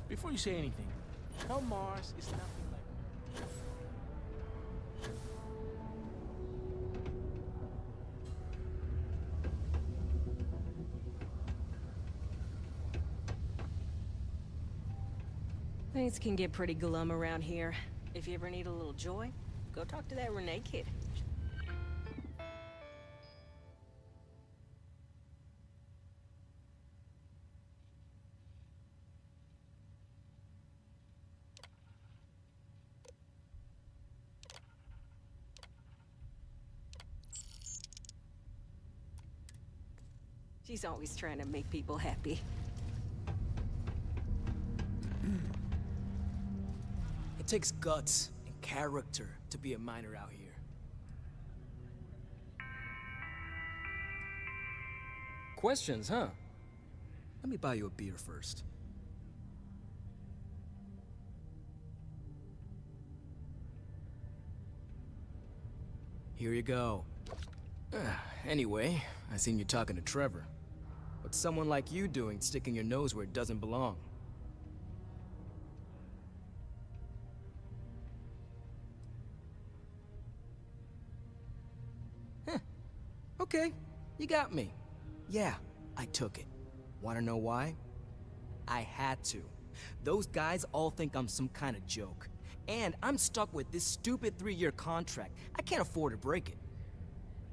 Before you say anything, tell Mars is nothing like... Things can get pretty glum around here. If you ever need a little joy, go talk to that Renee kid. She's always trying to make people happy. It takes guts and character to be a miner out here. Questions, huh? Let me buy you a beer first. Here you go. Anyway, I seen you talking to Trevor. What's someone like you doing sticking your nose where it doesn't belong? Okay, you got me. Yeah, I took it. Wanna know why? I had to. Those guys all think I'm some kind of joke. And I'm stuck with this stupid 3-year contract. I can't afford to break it.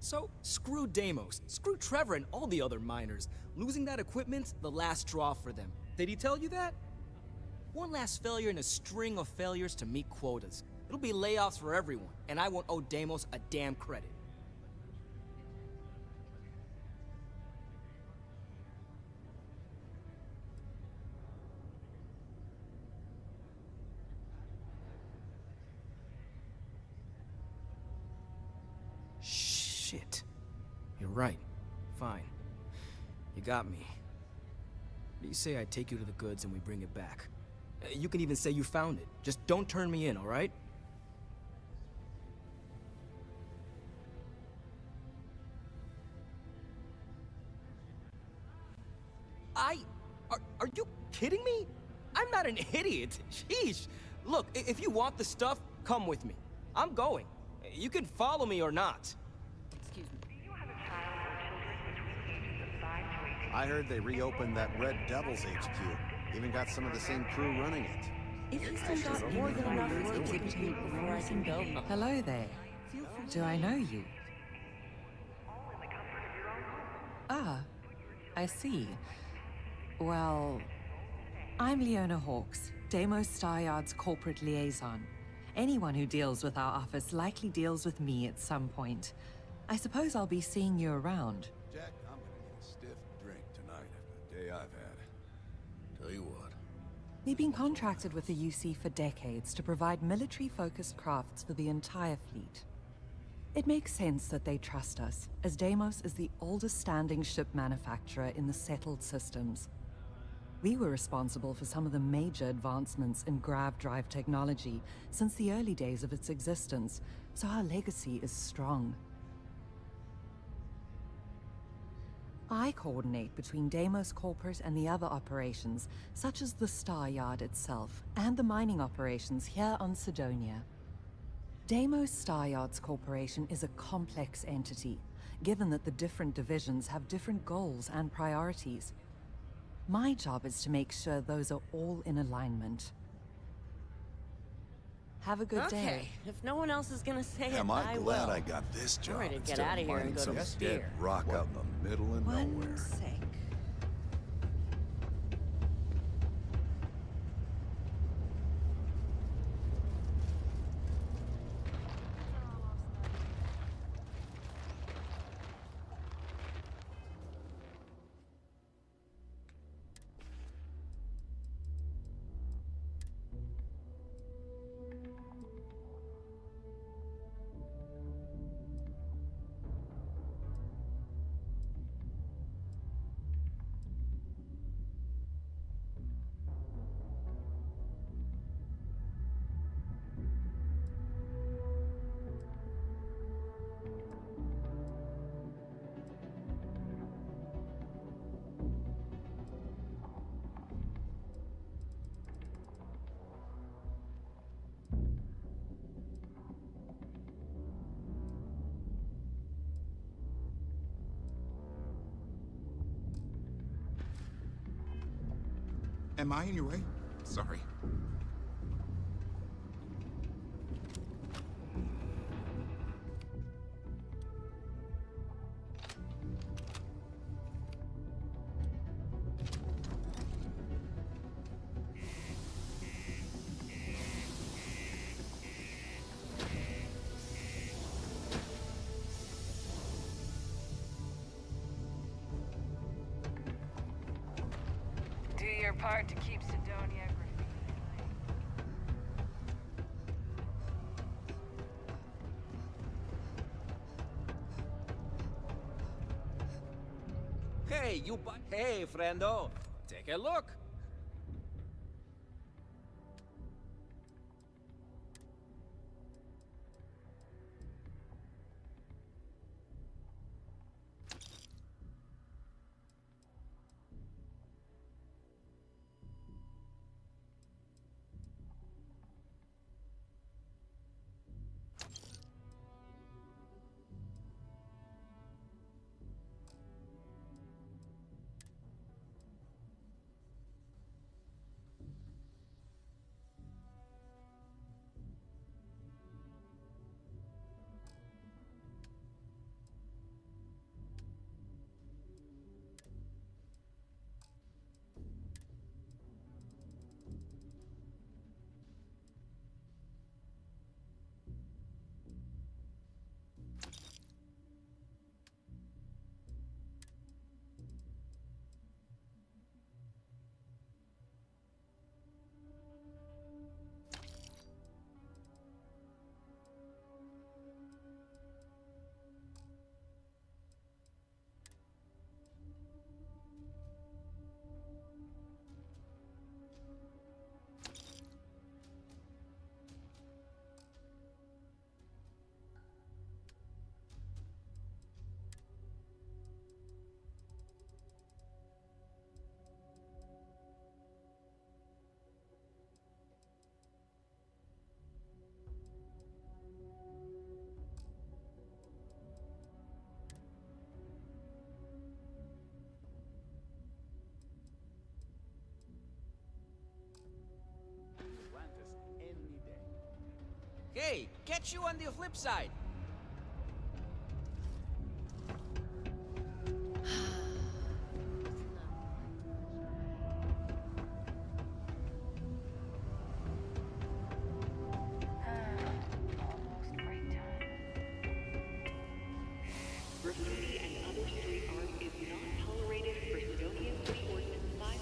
So, screw Deimos, screw Trevor and all the other miners. Losing that equipment's the last straw for them. Did he tell you that? One last failure in a string of failures to meet quotas. It'll be layoffs for everyone, and I won't owe Deimos a damn credit. Shit. You're right. Fine. You got me. What do you say I take you to the goods and we bring it back? You can even say you found it. Just don't turn me in, alright? Are you kidding me? I'm not an idiot. Sheesh. Look, if you want the stuff, come with me. I'm going. You can follow me or not. Excuse me. I heard they reopened that Red Devils HQ. Even got some of the same crew running it. If you send out more than enough to keep me before I can go. Hello there. Do I know you? Ah, I see. Well, I'm Leona Hawkes, Deimos Staryard's corporate liaison. Anyone who deals with our office likely deals with me at some point. I suppose I'll be seeing you around. Jack, I'm gonna need a stiff drink tonight after the day I've had. Tell you what. We've been contracted with the UC for decades to provide military-focused crafts for the entire fleet. It makes sense that they trust us, as Deimos is the oldest standing ship manufacturer in the settled systems. We were responsible for some of the major advancements in grav drive technology since the early days of its existence, so our legacy is strong. I coordinate between Deimos Corporate and the other operations, such as the Staryard itself, and the mining operations here on Sidonia. Deimos Staryard's corporation is a complex entity, given that the different divisions have different goals and priorities. My job is to make sure those are all in alignment. Have a good day. Okay, if no one else is gonna say it, Am I I glad will. I got this job I'm ready to get instead out of here and mining go to some dead Spear. rock out in the middle of nowhere. sec. Am I in your way? Sorry. Do your part to keep Sidonia Hey, Hey, friendo! Take a look! Catch you on the flip side. Graffiti and other street art is not tolerated per Sidonia City Ordinance 5.82.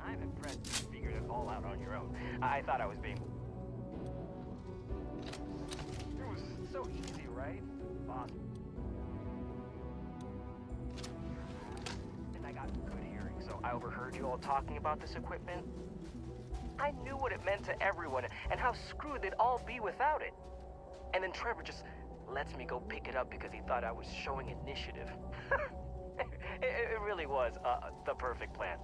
I'm impressed you figured it all out on your own. I thought I was being... It was so easy, right? Boss. And I got good hearing, so I overheard you all talking about this equipment. I knew what it meant to everyone and how screwed they'd all be without it. And then Trevor just lets me go pick it up because he thought I was showing initiative. It really was the perfect plan.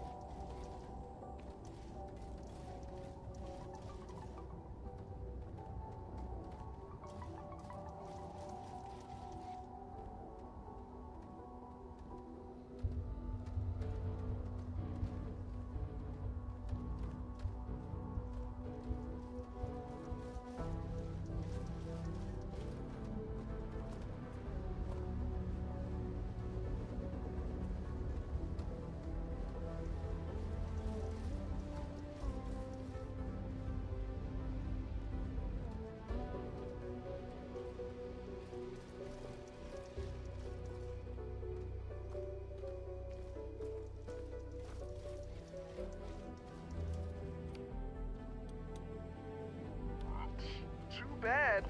Too bad.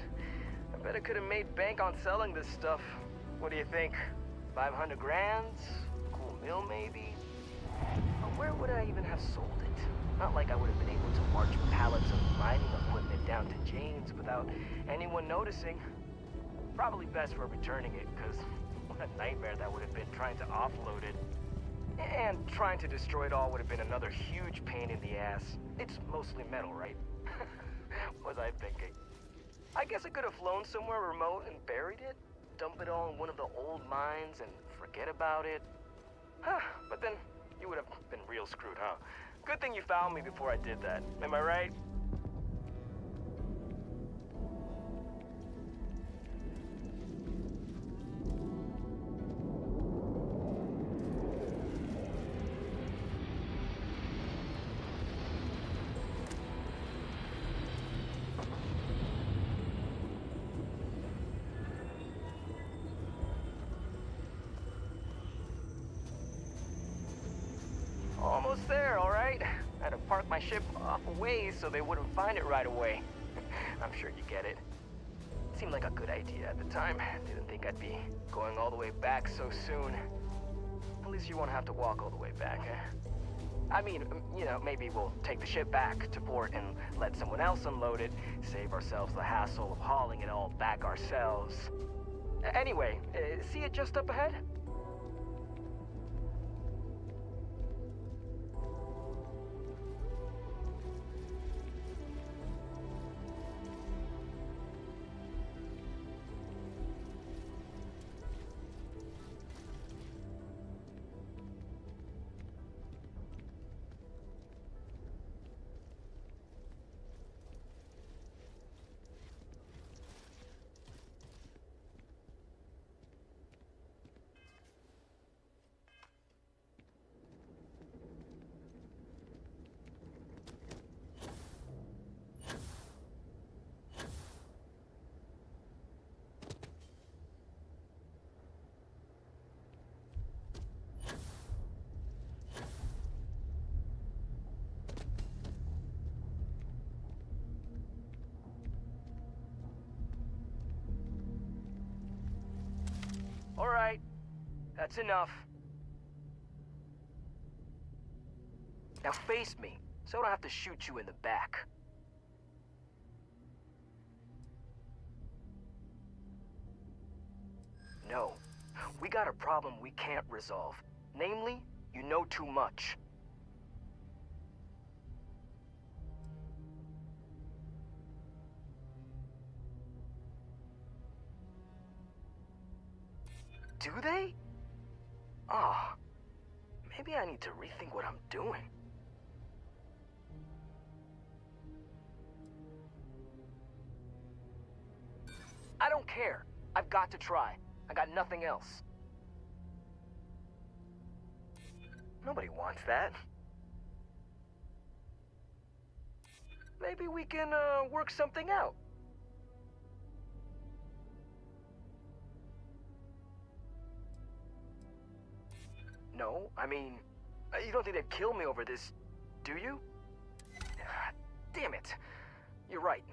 I bet I could have made bank on selling this stuff. What do you think? 500 grand? Cool meal maybe? But where would I even have sold it? Not like I would have been able to march pallets of mining equipment down to Jane's without anyone noticing. Probably best for returning it, because what a nightmare that would have been trying to offload it. And trying to destroy it all would have been another huge pain in the ass. It's mostly metal, right? What was I thinking? I guess I could have flown somewhere remote and buried it, dump it all in one of the old mines and forget about it. But then you would have been real screwed, huh? Good thing you found me before I did that. Am I right? Almost there, all right? I had to park my ship off a ways so they wouldn't find it right away. I'm sure you get it. Seemed like a good idea at the time. Didn't think I'd be going all the way back so soon. At least you won't have to walk all the way back, eh? I mean, you know, maybe we'll take the ship back to port and let someone else unload it, save ourselves the hassle of hauling it all back ourselves. Anyway, see it just up ahead? Alright. That's enough. Now face me, so I don't have to shoot you in the back. No. We got a problem we can't resolve. Namely, you know too much. Do they? Ah, maybe I need to rethink what I'm doing. I don't care. I've got to try. I got nothing else. Nobody wants that. Maybe we can, work something out. No, I mean, you don't think they'd kill me over this, do you? Damn it. You're right.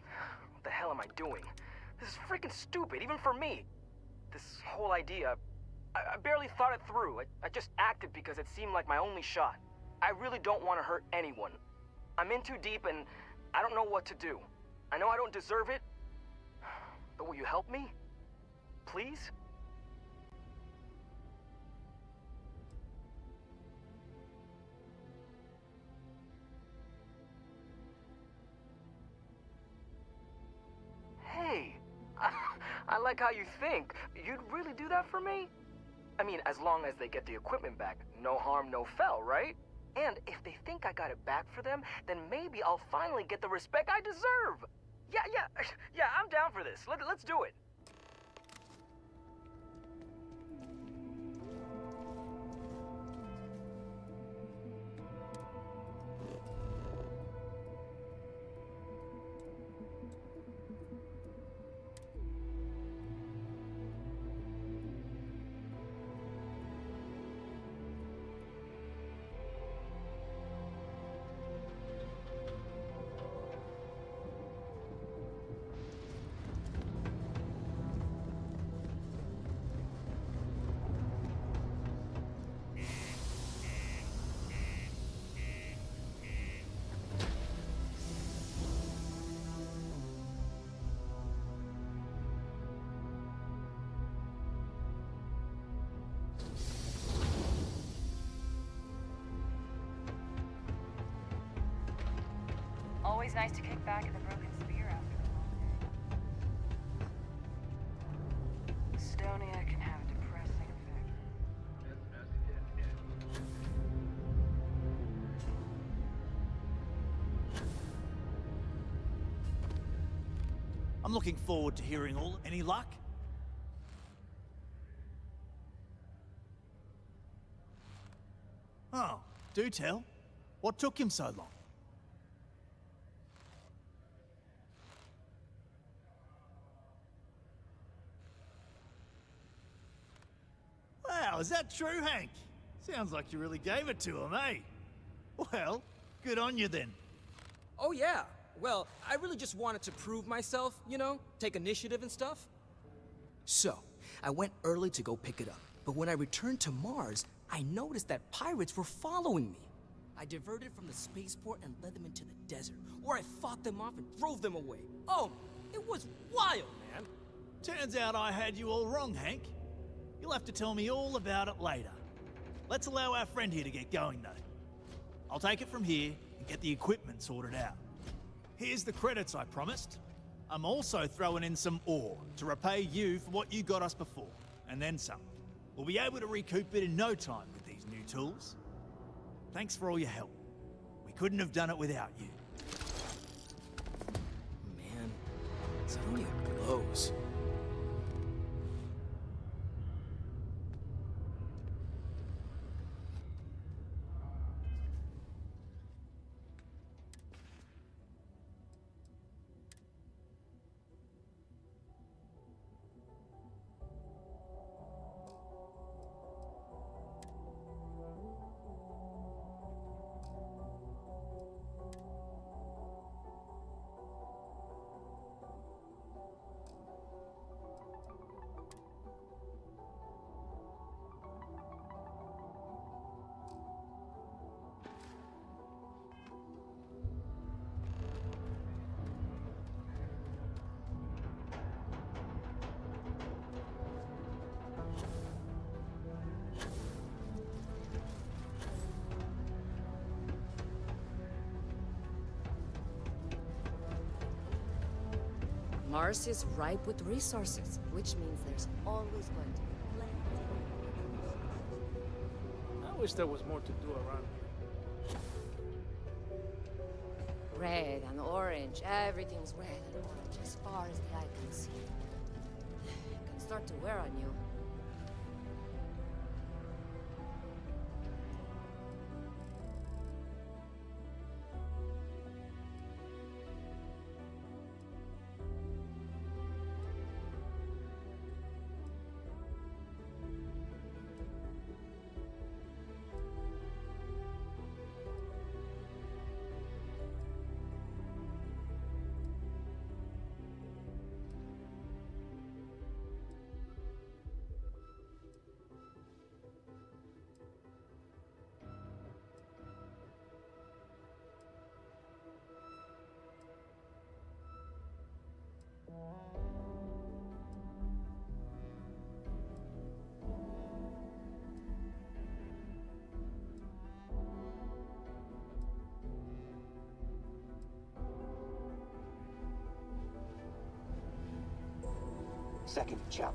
What the hell am I doing? This is freaking stupid, even for me. This whole idea, I barely thought it through. I just acted because it seemed like my only shot. I really don't want to hurt anyone. I'm in too deep and I don't know what to do. I know I don't deserve it, but will you help me? Please? Hey, I like how you think. You'd really do that for me? I mean, as long as they get the equipment back, no harm, no foul, right? And if they think I got it back for them, then maybe I'll finally get the respect I deserve. Yeah, I'm down for this. Let's do it. Always nice to kick back at the broken spear after a long day. Estonia can have a depressing effect. I'm looking forward to hearing all. Any luck? Oh, do tell. What took him so long? Wow, is that true, Hank? Sounds like you really gave it to him, eh? Well, good on you then. Oh yeah. Well, I really just wanted to prove myself, you know, take initiative and stuff. So, I went early to go pick it up, but when I returned to Mars, I noticed that pirates were following me. I diverted from the spaceport and led them into the desert, where I fought them off and drove them away. Oh, it was wild, man. Turns out I had you all wrong, Hank. You'll have to tell me all about it later. Let's allow our friend here to get going, though. I'll take it from here and get the equipment sorted out. Here's the credits I promised. I'm also throwing in some ore to repay you for what you got us before, and then some. We'll be able to recoup it in no time with these new tools. Thanks for all your help. We couldn't have done it without you. Man, Sidonia glows. Mars is ripe with resources, which means there's always going to be plenty. I wish there was more to do around here. Red and orange, everything's red and orange as far as the eye can see. It can start to wear on you. Second jump.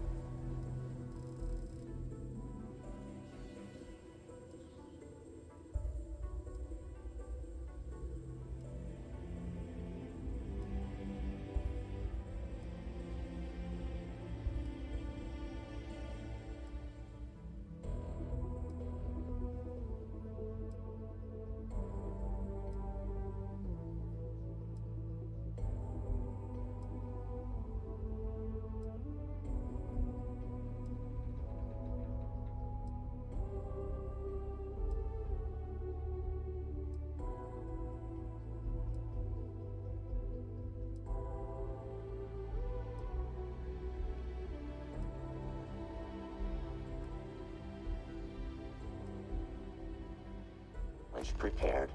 Prepared.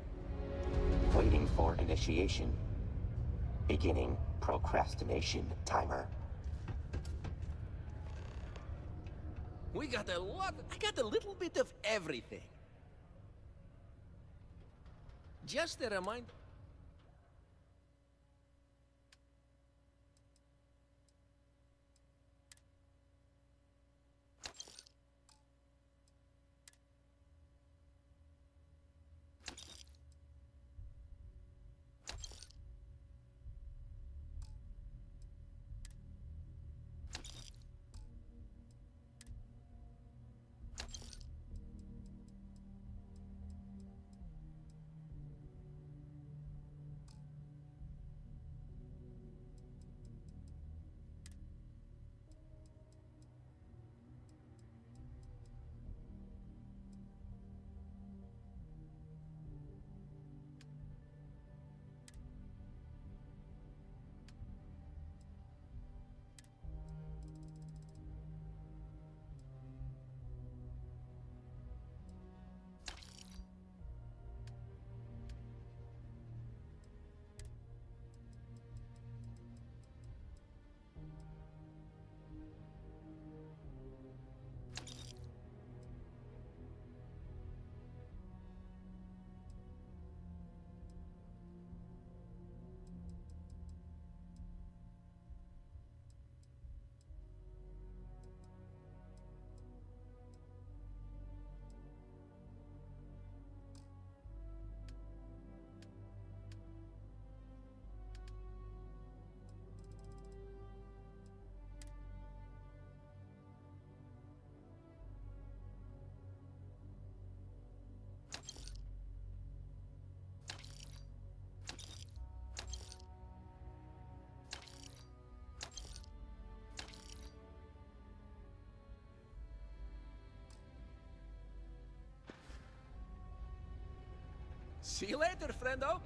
Waiting for initiation. Beginning procrastination timer. We got a lot. I got a little bit of everything. Just a reminder. See you later, friendo.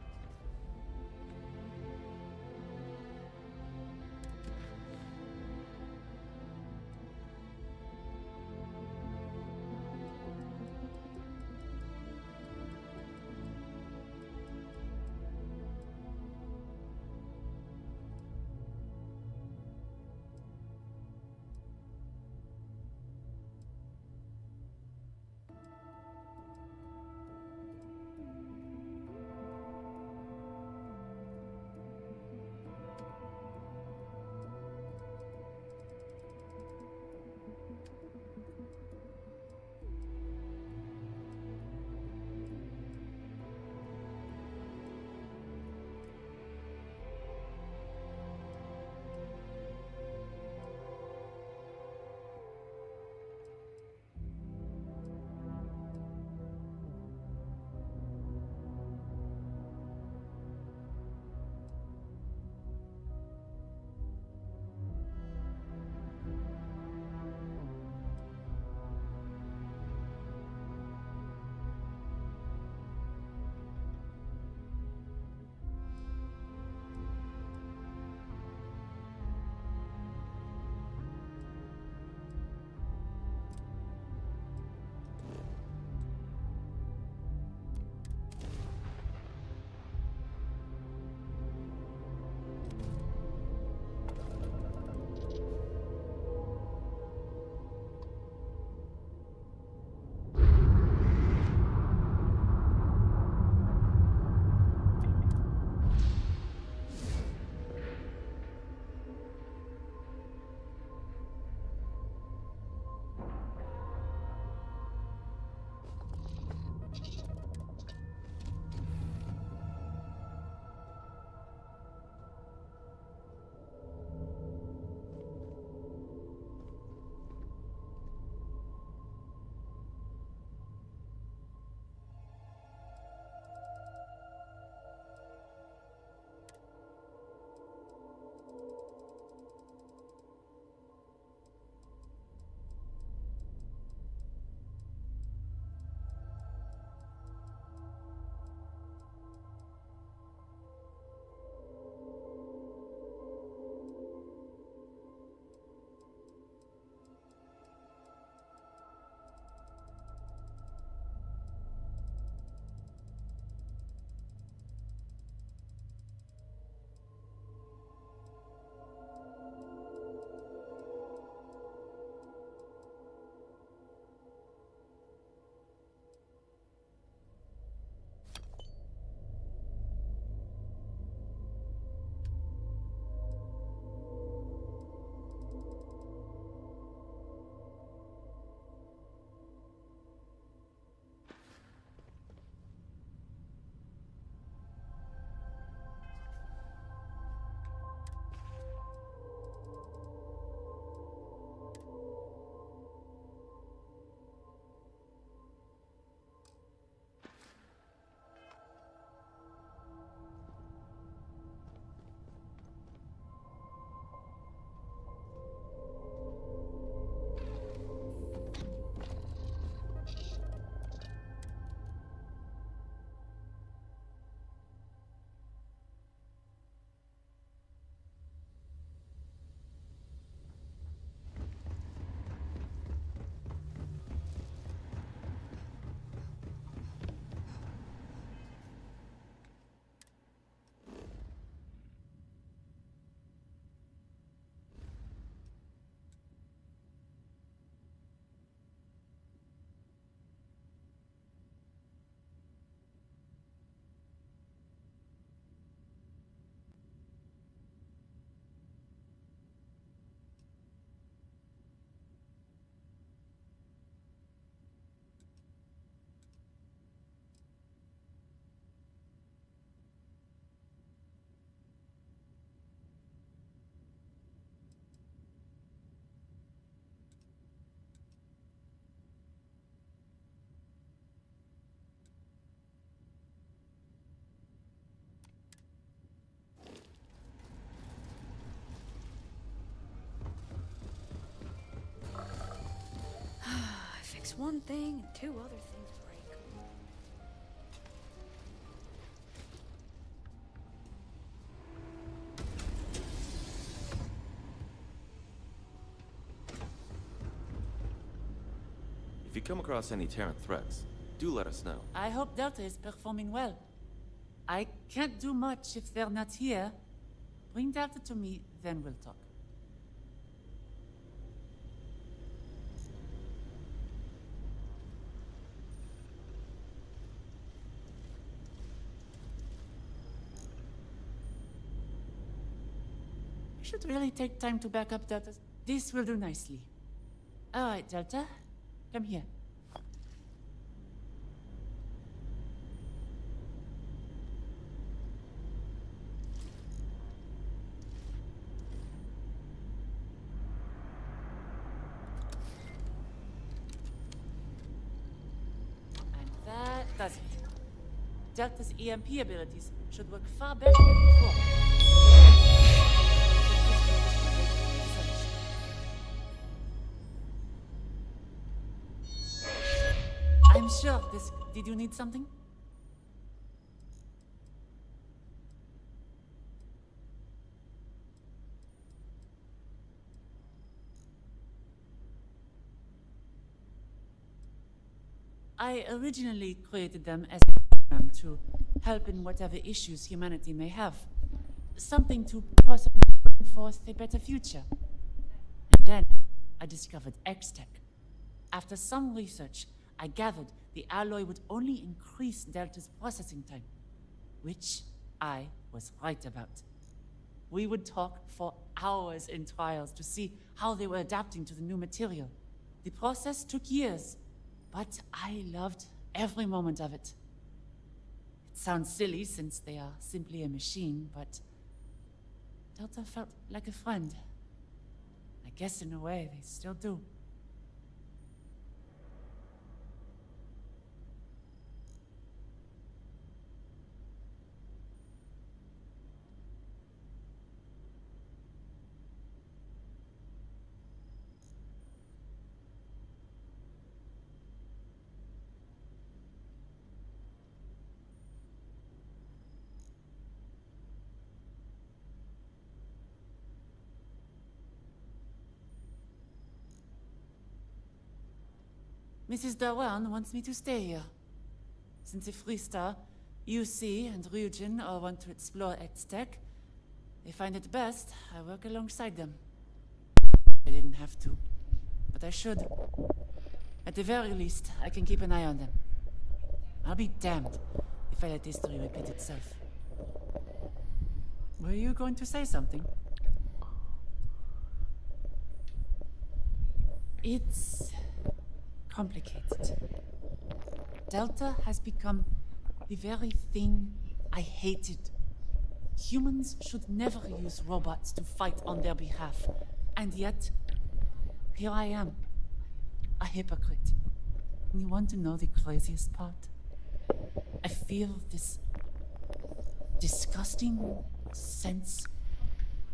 fix one thing and two other things break. If you come across any Terran threats, do let us know. I hope Delta is performing well. I can't do much if they're not here. Bring Delta to me, then we'll talk. You should really take time to back up Delta. This will do nicely. All right, Delta, come here. Does it? Delta's EMP abilities should work far better than before. I'm sure this... Did you need something? I originally created them as a program to help in whatever issues humanity may have. Something to possibly bring forth a better future. And then I discovered X-Tech. After some research, I gathered the alloy would only increase Delta's processing time, which I was right about. We would talk for hours in trials to see how they were adapting to the new material. The process took years, but I loved every moment of it. It sounds silly since they are simply a machine, but Delta felt like a friend. I guess in a way they still do. Mrs. Dawan wants me to stay here. Since the Freestar, UC, and Ryujin all want to explore X-Tech, they find it best I work alongside them. I didn't have to, but I should. At the very least, I can keep an eye on them. I'll be damned if I let history repeat itself. Were you going to say something? It's complicated. Delta has become the very thing I hated. Humans should never use robots to fight on their behalf. And yet, here I am, a hypocrite. And you want to know the craziest part? I feel this disgusting sense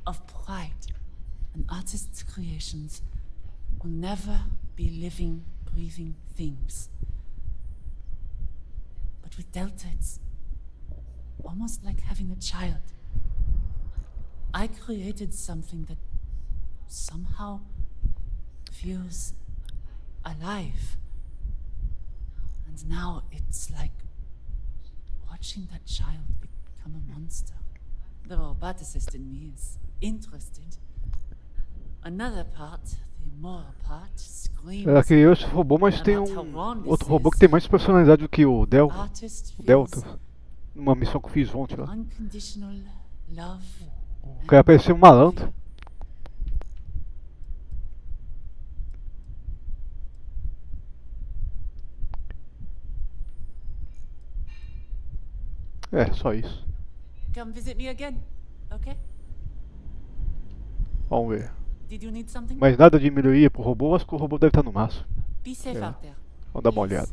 of pride. An artist's creations will never be living, breathing things. But with Delta, it's almost like having a child. I created something that somehow feels alive. And now it's like watching that child become a monster. The roboticist in me is interested. Another part, the moral part, screams. Ela criou esse robô, mas tem outro robô que tem mais personalidade do que o Delta. Numa missão que eu fiz ontem lá. O cara parecia um malandro. É, só isso. Come visit me again, okay? Vamos ver. Did you need something? Mas nada de melhoria pro robô, acho que o robô deve estar no máximo. Be safe out there. Vamos dar uma olhada.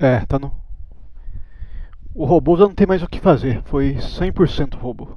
É, tá no. O robô já não tem mais o que fazer. Foi 100% robô.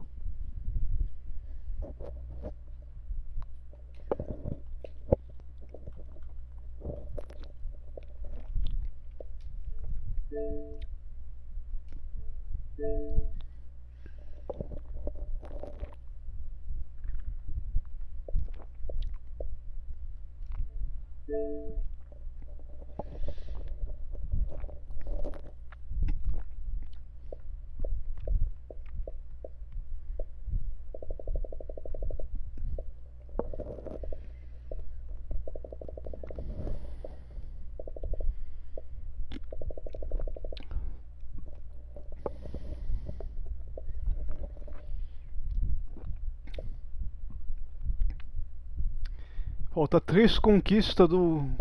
Falta 3 conquistas do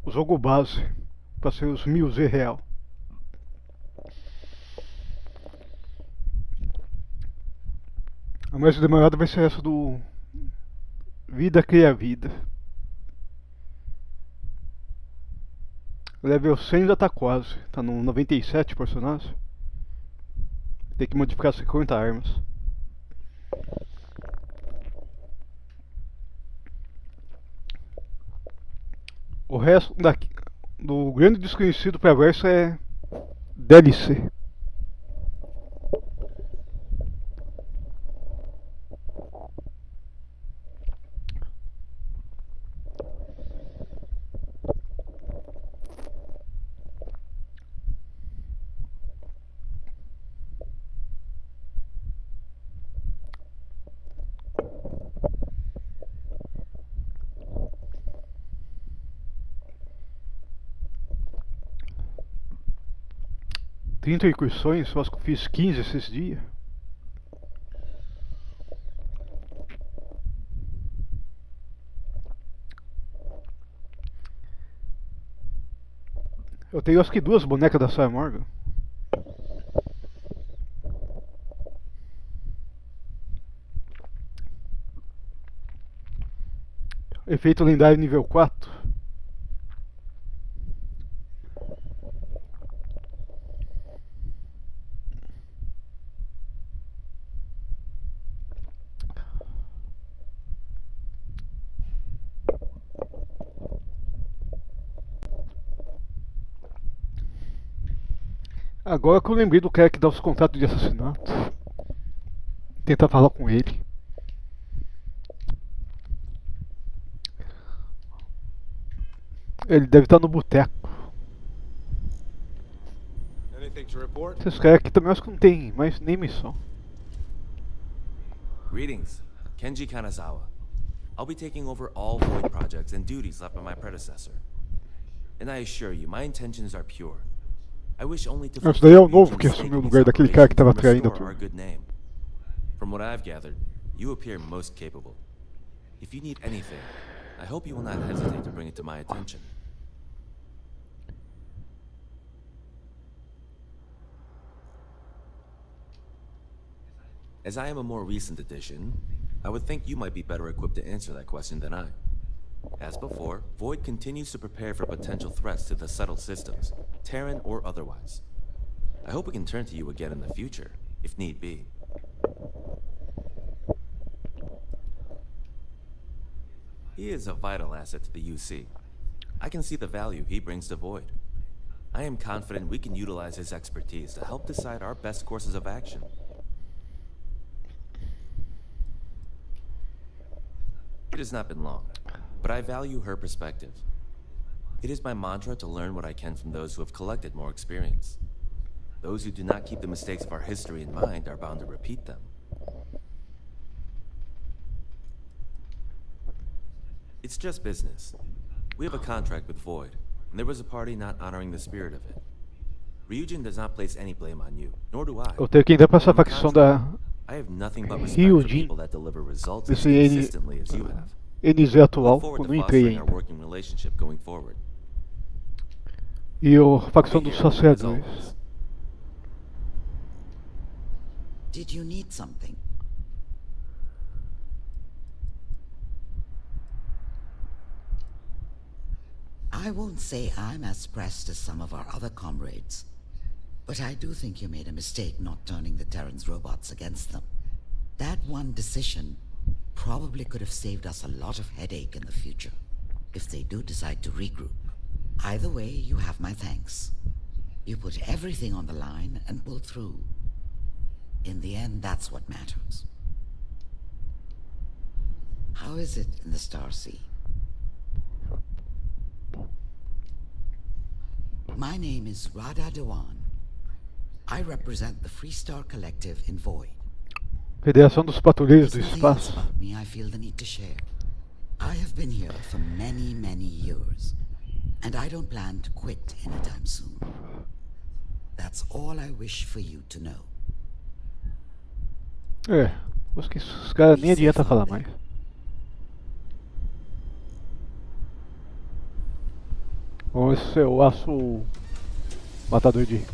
jogo base para ser os 1000Z real. A mais demorada vai ser essa do Vida Cria Vida. Level 100 já tá quase. Tá no 97 personagem. Tem que modificar 50 armas. O resto do grande desconhecido pra verso é DLC. Trinta incursões, eu acho que eu fiz 15 esses dias. Eu tenho acho que 2 bonecas da Sarah Morgan. Efeito lendário nível 4. Agora que eu lembrei do cara que dá os contratos de assassinato. Tentar falar com ele. Ele deve estar no boteco. Esses caras aqui também acho que não tem mais nem missão. Greetings, Kenji Kanazawa. I'll be taking over all Void projects and duties left by my predecessor. And I assure you, my intentions are pure. I wish only to Esse daí é o novo que assumiu o lugar daquele cara que estava traindo a turma. From what I've gathered, you appear most capable. If you need anything, I hope you will not hesitate to bring it to my attention. As I am a more recent addition, I would think you might be better equipped to answer that question than I. As before, Void continues to prepare for potential threats to the settled systems, Terran or otherwise. I hope we can turn to you again in the future, if need be. He is a vital asset to the UC. I can see the value he brings to Void. I am confident we can utilize his expertise to help decide our best courses of action. It has not been long, but I value her perspective. It is my mantra to learn what I can from those who have collected more experience. Those who do not keep the mistakes of our history in mind are bound to repeat them. It's just business. We have a contract with Void, and there was a party not honoring the spirit of it. Ryujin does not place any blame on you, nor do I. Eu tenho que ainda passar pra questão da I have nothing but respect for people that deliver results as consistently as you have. NZ atual, eu não entrei ainda. E a facção dos sacerdotes. Did you need something? I won't say I'm as pressed as some of our other comrades, but I do think you made a mistake not turning the Terran's robots against them. That one decision probably could have saved us a lot of headache in the future, if they do decide to regroup. Either way, you have my thanks. You put everything on the line and pulled through. In the end, that's what matters. How is it in the Star Sea? My name is Radha Dewan. I represent the Freestar Collective in Void. Federação dos Patrulheiros do There's nothing else Espaço. about me I feel the need to share. I have been here for many, many years, and I don't plan to quit anytime soon. That's all I wish for you to know. É, acho que os caras nem adianta falar mais. Vamos ver se eu acho o matador de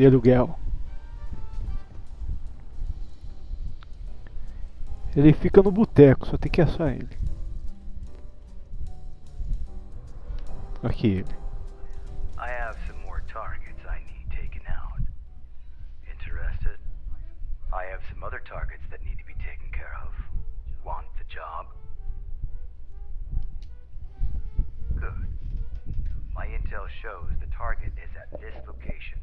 aluguel. Ele fica no boteco, só tem que achar ele. Aqui ele. I have some more targets I need taken out. Interested? I have some other targets that need to be taken care of. Want the job? Good. My intel shows the target is at this location.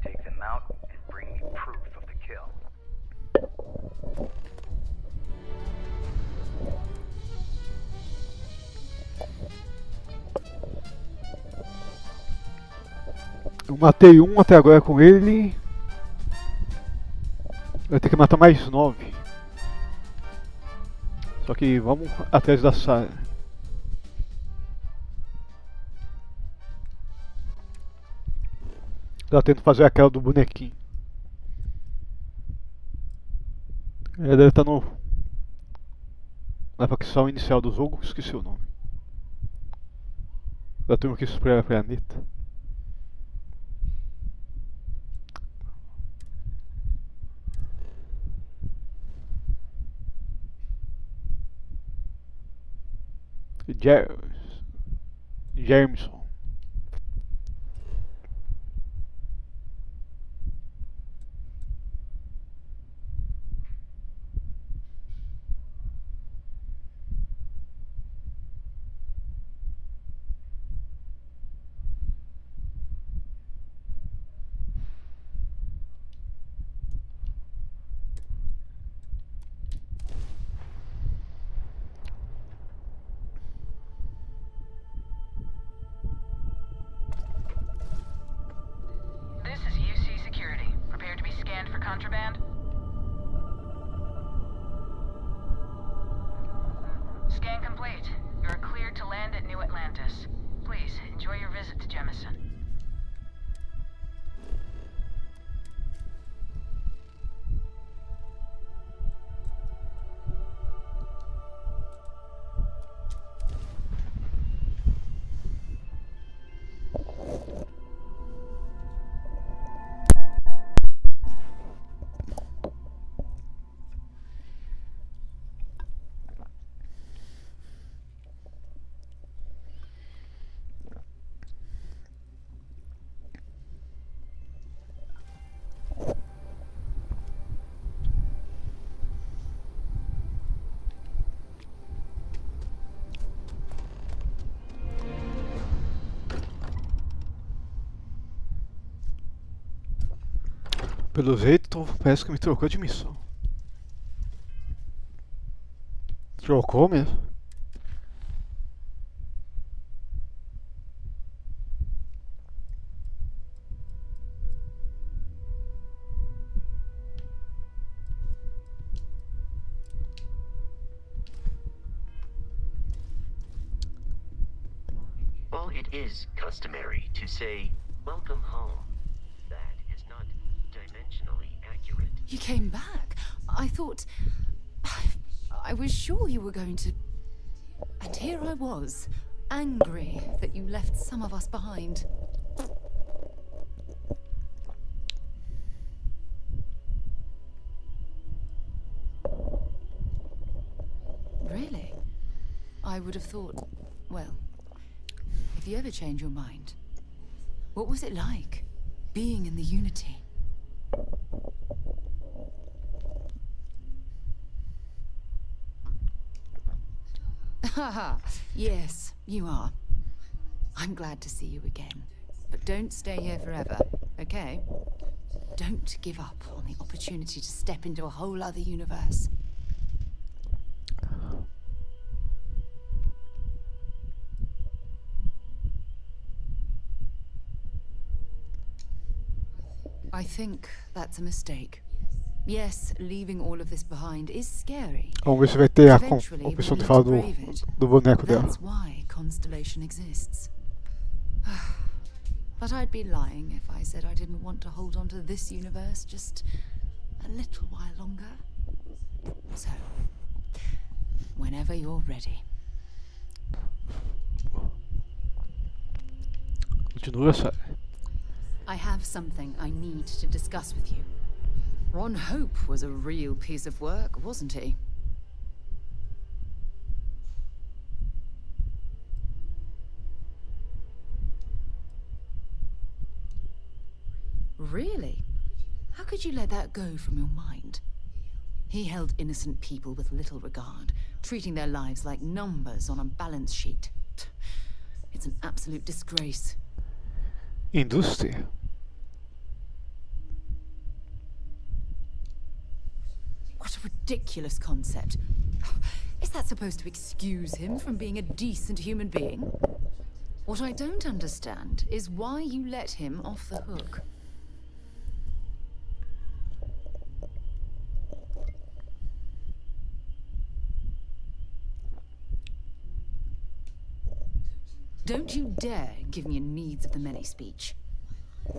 Take them out and bring me proof of the kill. Eu matei um até agora com ele. Vai ter que matar mais 9. Só que vamos atrás da Sarah. Ela tenta fazer aquela do bonequinho. Ela deve estar na facção inicial do jogo, esqueci o nome. Da turma que explora o planeta. Jameson. This is UC Security. Prepared to be scanned for contraband? Scan complete. You are cleared to land at New Atlantis. Please, enjoy your visit to Jemison. Pelo jeito, parece que me trocou de missão. Trocou mesmo? Well, it is customary to say, "Welcome home." That is not dimensionally accurate. You came back. I thought... I was sure you were going to... And here I was, angry that you left some of us behind. Really? I I would have thought, well, if you ever change your mind, what was it like being in the Unity? Haha, yes, you are. I'm glad to see you again. But don't stay here forever, okay? Don't give up on the opportunity to step into a whole other universe. I think that's a mistake. Yes, leaving all of this behind is scary. Vamos ver se vai ter a opção de falar do boneco dela. That's why Constellation exists. But I'd be lying if I said I didn't want to hold on to this universe just a little while longer. So, whenever you're ready. Continua, sério. I have something I need to discuss with you. Ron Hope was a real piece of work, wasn't he? Really? How could you let that go from your mind? He held innocent people with little regard, treating their lives like numbers on a balance sheet. It's an absolute disgrace. Indústria? What a ridiculous concept. Is that supposed to excuse him from being a decent human being? What I don't understand is why you let him off the hook. Don't you dare give me a needs of the many speech.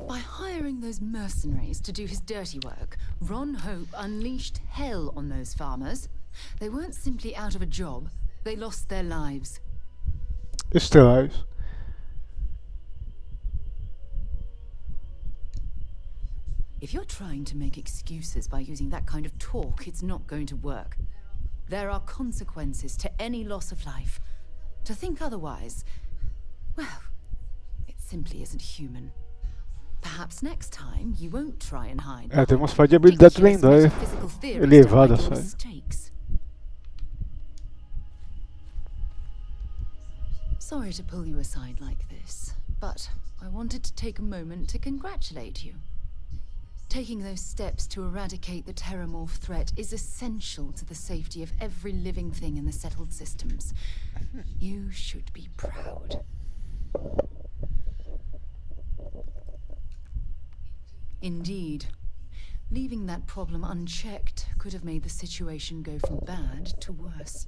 By hiring those mercenaries to do his dirty work, Ron Hope unleashed hell on those farmers. They weren't simply out of a job, they lost their lives. Estelares. If you're trying to make excuses by using that kind of talk, it's not going to work. There are consequences to any loss of life. To think otherwise, well, it simply isn't human. Perhaps next time you won't try and hide. Tem umas falhas de habilidade lendária elevada, sabe? Sorry to pull you aside like this, but I wanted to take a moment to congratulate you. Taking those steps to eradicate the terramorph threat is essential to the safety of every living thing in the settled systems. You should be proud. Indeed. Leaving that problem unchecked could have made the situation go from bad to worse.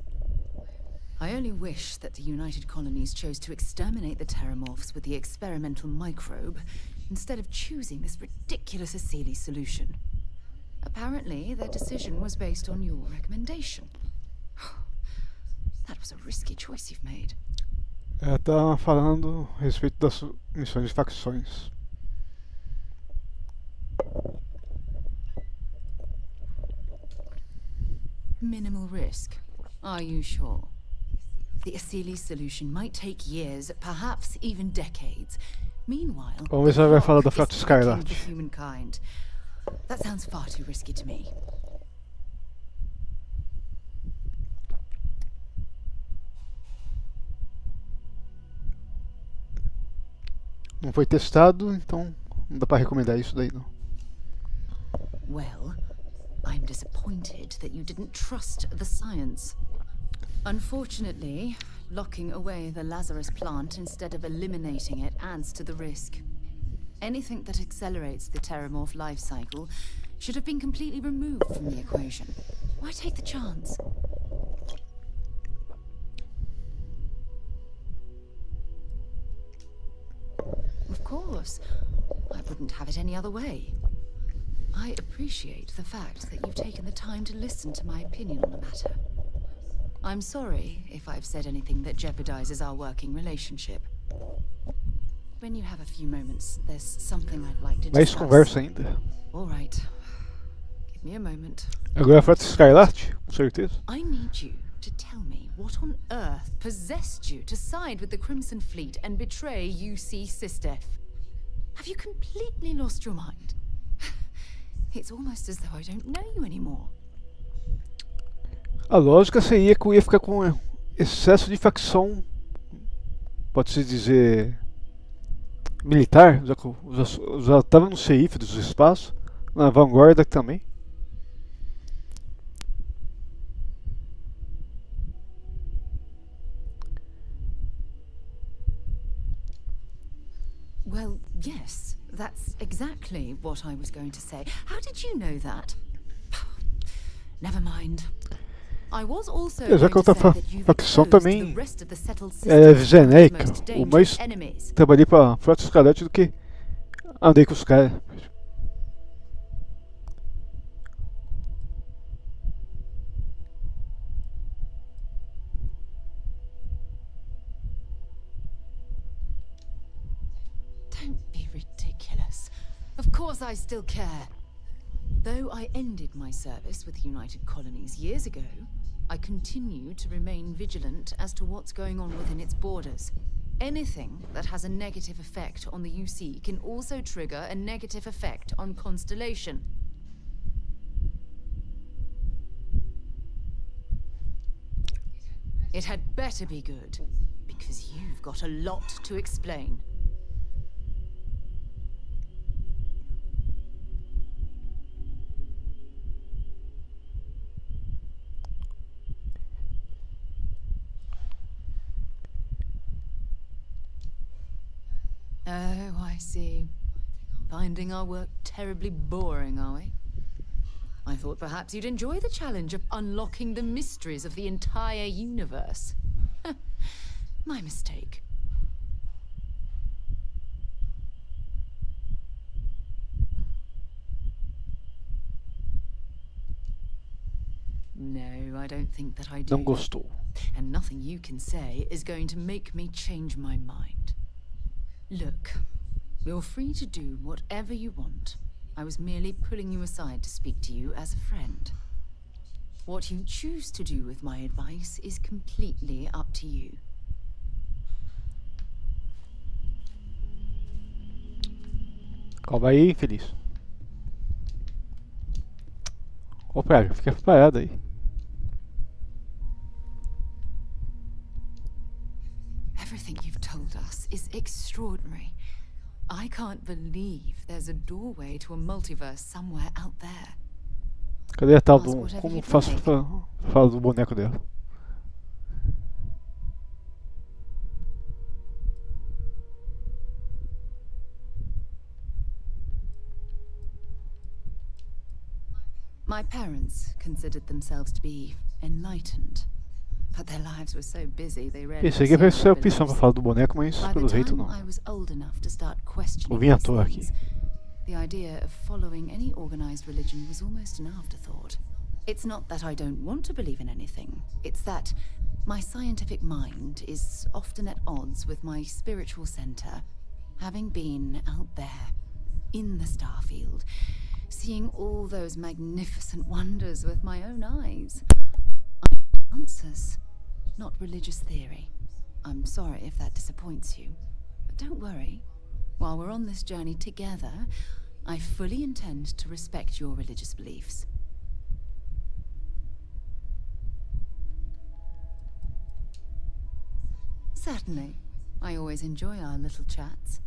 I only wish that the United Colonies chose to exterminate the terramorphs with the experimental microbe instead of choosing this ridiculous Asili solution. Apparently, their decision was based on your recommendation. That was a risky choice you've made. Ela tá falando a respeito das missões de facções. Minimal risk. Are you sure? The Asili solution might take years, perhaps even decades. Meanwhile, Vamos ver se ela vai falar da Frota Skylark. humankind. That sounds far too risky to me. Não foi testado, então não dá pra recomendar isso daí não. Well, I'm disappointed that you didn't trust the science. Unfortunately, locking away the Lazarus plant instead of eliminating it adds to the risk. Anything that accelerates the terramorph life cycle should have been completely removed from the equation. Why take the chance? Of course. I wouldn't have it any other way. I appreciate the fact that you've taken the time to listen to my opinion on the matter. I'm sorry if I've said anything that jeopardizes our working relationship. When you have a few moments, there's something I'd like to discuss. Mais conversa ainda. All right. Give me a moment. Agora a Frota Skylark, com certeza. I need you to tell me what on earth possessed you to side with the Crimson Fleet and betray UC Sistef. Have you completely lost your mind? It's almost as though I don't know you anymore. A lógica seria que eu ia ficar com excesso de facção, pode-se dizer, militar, já que eu já estava no xerife dos espaços, na vanguarda também. Well, yes, that's exactly what I was going to say. How did you know that? Never mind. I was also Já que going to outra say that you've facção exposed também the rest of the settled é systems as genérica. most O dangerous mais enemies. trabalhei pra Frota Escarlate do que andei com os caras. Don't be ridiculous. Of course I still care. Though I ended my service with the United Colonies years ago, I continue to remain vigilant as to what's going on within its borders. Anything that has a negative effect on the UC can also trigger a negative effect on Constellation. It had better be good, because you've got a lot to explain. Oh, I see. Finding our work terribly boring, are we? I thought perhaps you'd enjoy the challenge of unlocking the mysteries of the entire universe. My mistake. No, I don't think that I do. Não gostou. And nothing you can say is going to make me change my mind. Look, you're free to do whatever you want. I was merely pulling you aside to speak to you as a friend. What you choose to do with my advice is completely up to you. Calma aí, infeliz. Opa, fica parado aí. Everything you've told us is extraordinary. I can't believe there's a doorway to a multiverse somewhere out there. Cadê a tal do... Como faço pra falar do boneco dela? My parents considered themselves to be enlightened, but their lives were so busy they rarely Pensei que ia received ser a my opção pra beliefs. falar do boneco, mas By pelo the jeito time não. I was old enough to start Eu questioning vim à these toa aqui. things, the idea of following any organized religion was almost an afterthought. It's not that I don't want to believe in anything. It's that my scientific mind is often at odds with my spiritual center. Having been out there, in the Starfield, seeing all those magnificent wonders with my own eyes. I need answers, not religious theory. I'm sorry if that disappoints you, but don't worry. While we're on this journey together, I fully intend to respect your religious beliefs. Certainly. I always enjoy our little chats.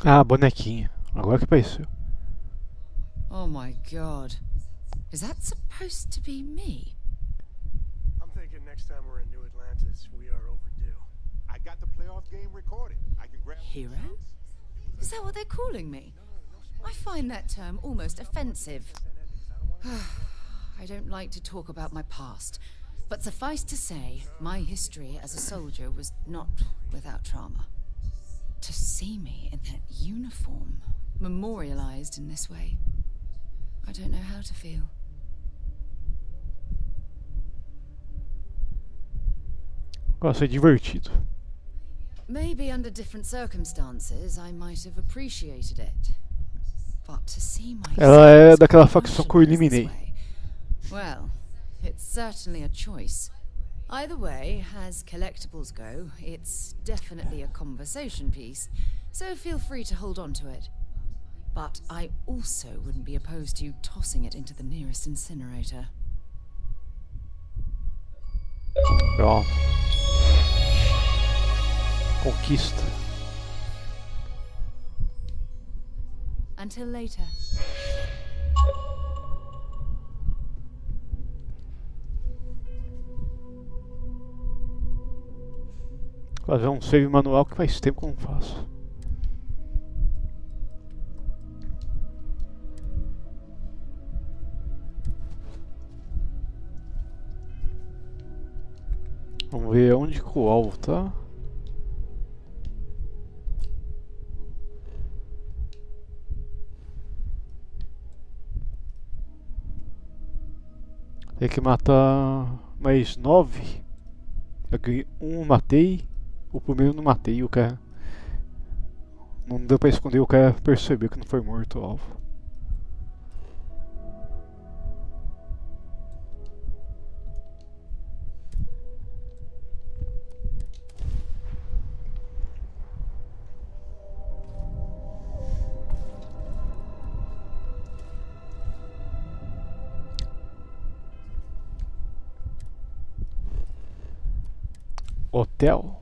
Ah, bonequinha. Agora que apareceu. Oh my god. Is that supposed to be me? I'm thinking next time we're in New Atlantis, we are overdue. I got the playoff game recorded. I can grab Hero? Is that what they're calling me? I find that term almost offensive. I don't like to talk about my past, but suffice to say, my history as a soldier was not without trauma. To see me in that uniform, memorialized in this way, I don't know how to feel. Vai ser divertido. Maybe under different circumstances, I might have appreciated it. But to see my Ela é daquela facção que eu eliminei. Well, it's certainly a choice. Either way, as collectibles go, it's definitely a conversation piece, so feel free to hold on to it. But I also wouldn't be opposed to tossing it into the nearest incinerator. Pronto. Conquista. Until later. Fazer um save manual que faz tempo que eu não faço. Vamos ver onde que o alvo tá. Tem que matar mais 9. Aqui um matei. O primeiro não matei. O cara. Não deu pra esconder, o cara percebeu que não foi morto o alvo. Hotel?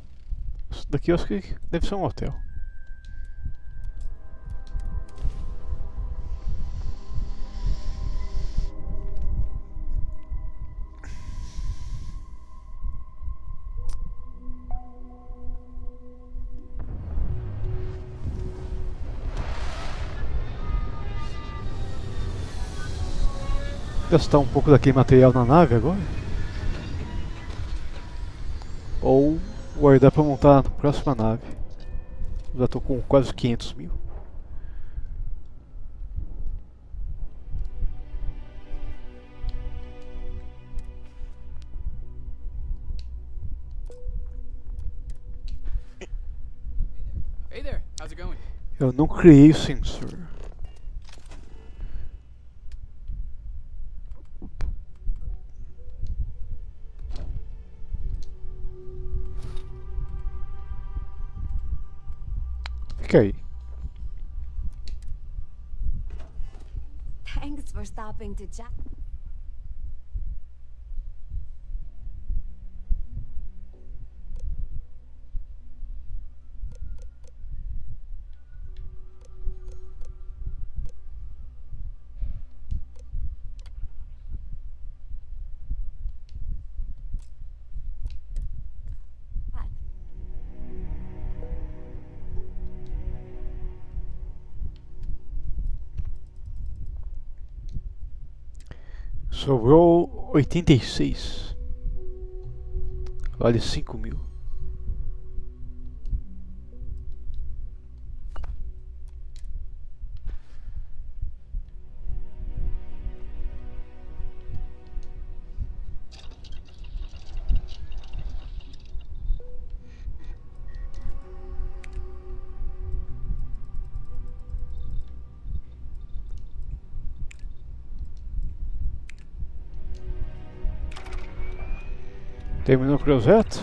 Isso daqui eu acho que deve ser um hotel. Gastar um pouco daquele material na nave agora? Ou guardar pra montar a próxima nave? Já tô com quase 500 mil. Hey there, how's it going? Eu não criei o sensor. Fica aí. Thanks for stopping to chat. Sobrou 86. Vale 5 mil. Terminou o projeto?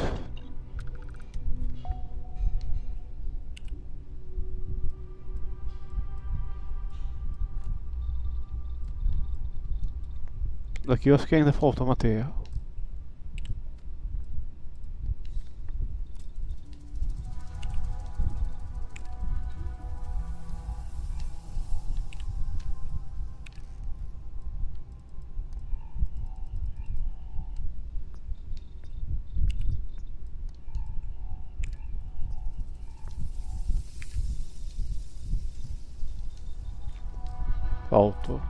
Daqui eu acho que ainda falta material. Faltou.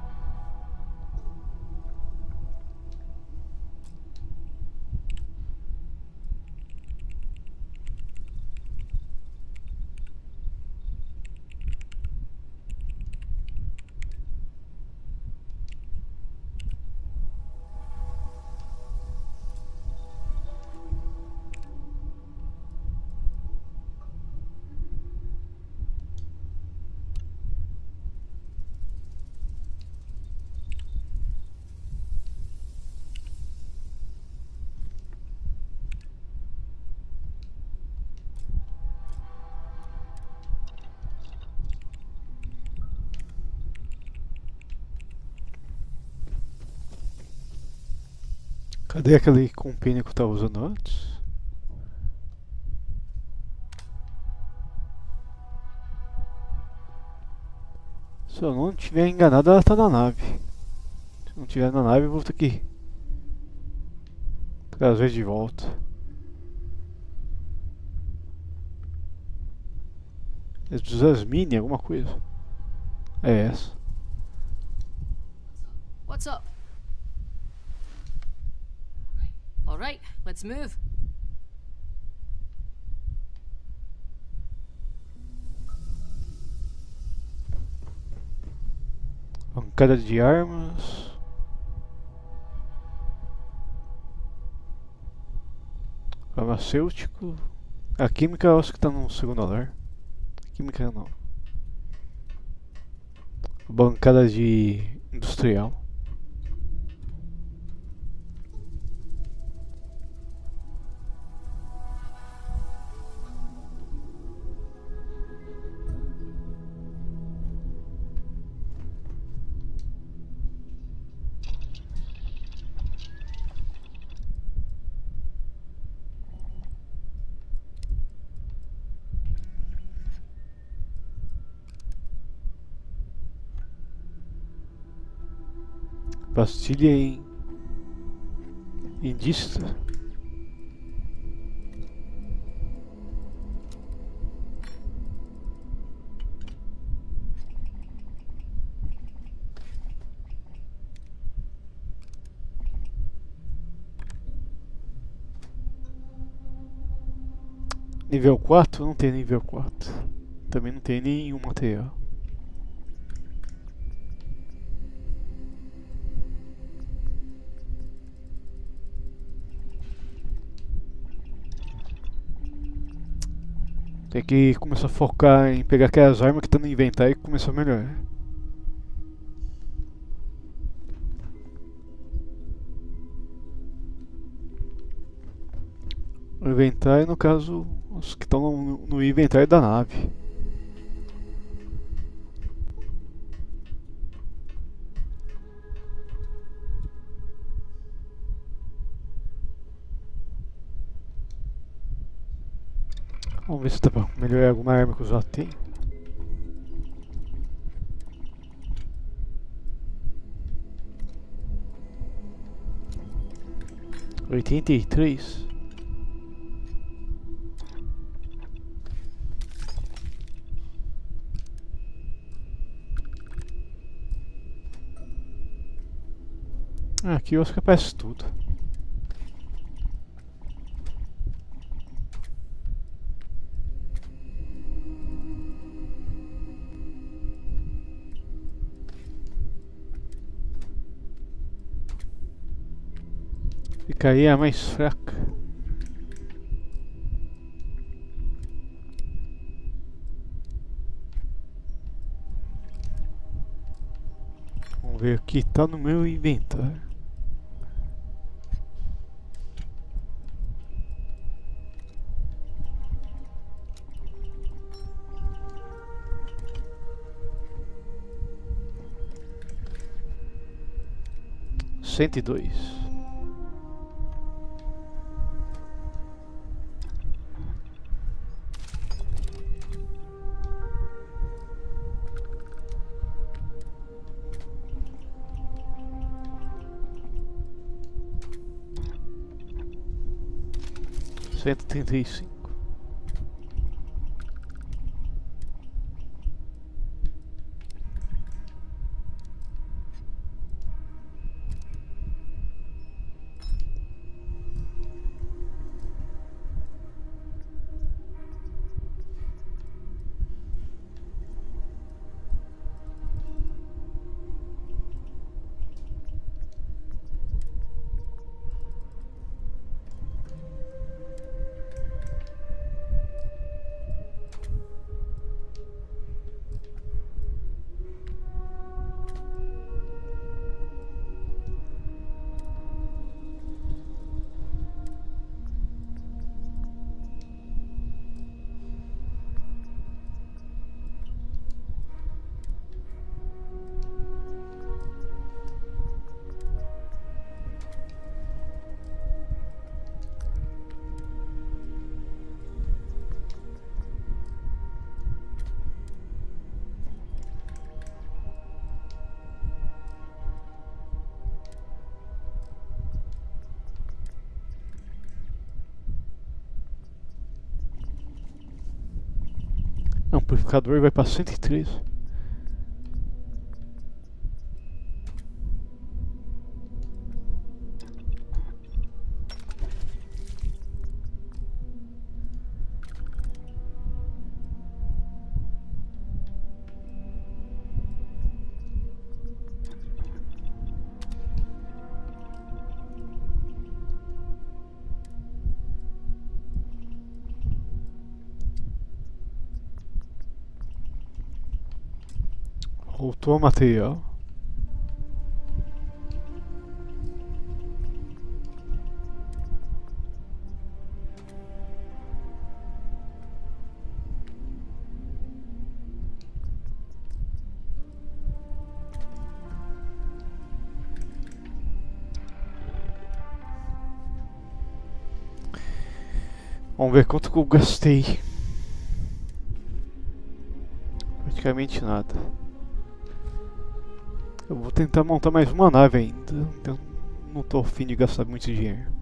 Cadê aquele compênio que eu tava usando antes? Se eu não estiver enganado, ela tá na nave. Se não estiver na nave, eu vou ter que trazer de volta. É do Zasmine, alguma coisa. É essa. What's up? All right, let's move. Bancada de armas. Farmacêutico. A química eu acho que tá no segundo andar. Química não. Bancada de industrial. Pastilha em indígena. Nível 4? Não tem nível 4. Também não tem nenhum material. Tem que começar a focar em pegar aquelas armas que estão no inventário e começar a melhorar. O inventário, no caso, os que estão no inventário da nave. Vamos ver se dá pra melhorar alguma arma que eu já tenho. Oitenta e três. Aqui eu acho que aparece tudo. Ficaria mais fraca. Vamos ver o que tá no meu inventário. Cento e dois. Cento e trinta e cinco. amplificador vai pra 103. Voltou o material. Vamos ver quanto que eu gastei. Praticamente nada. Eu vou tentar montar mais uma nave ainda, então não tô afim de gastar muito dinheiro.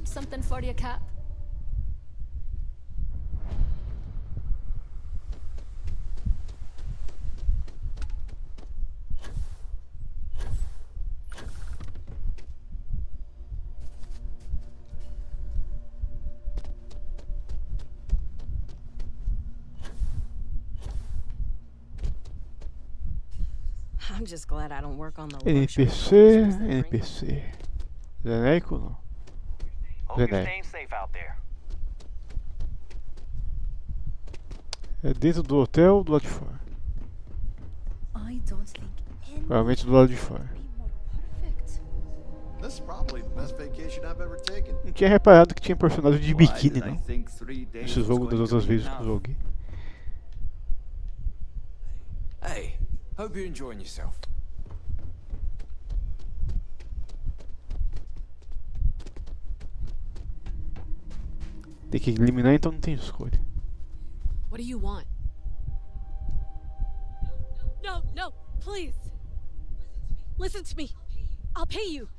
Something for you, Cap. I'm just glad I don't work on the NPC, NPC. Genérico não? Hope you're Genérico. staying safe out there. É dentro do hotel ou do lado de fora? I don't think Provavelmente do lado de fora. This is probably the best vacation I've ever taken. Não tinha reparado que tinha personagem de biquíni, did I não. think 3 days Esse was jogo going das to outras be vezes que eu joguei. Hey, hope you're enjoying yourself. Tem que eliminar, então não tem escolha. What do you want? No, please. Listen to me. I'll pay you.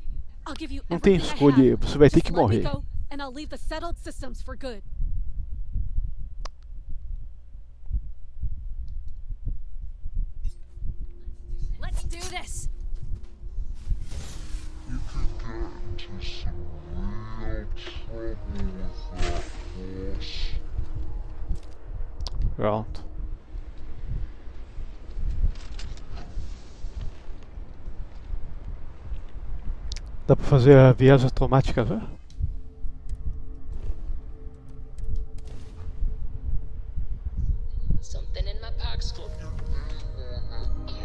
I'll give you Não tem everything I escolha, have. você vai ter Just que let me morrer. go, and I'll leave the settled systems for good. Let's do this. You could get into some real trouble with that horse. Pronto. Dá pra fazer a viagem automática já? Something in my pack's got your name on it,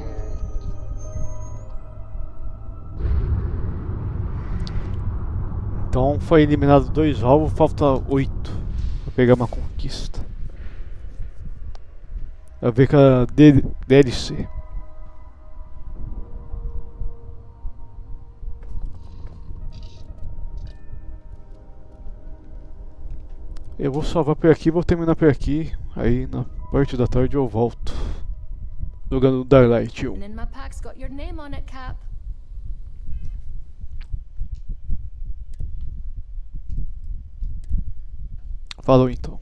Então foi eliminado 2 alvos, falta 8 pra pegar uma conquista. Vai ver com a DLC. Eu vou salvar por aqui, vou terminar por aqui. Aí na parte da tarde eu volto. Jogando Daylight 1. And in my pack's got your name on it, Cap. Falou então.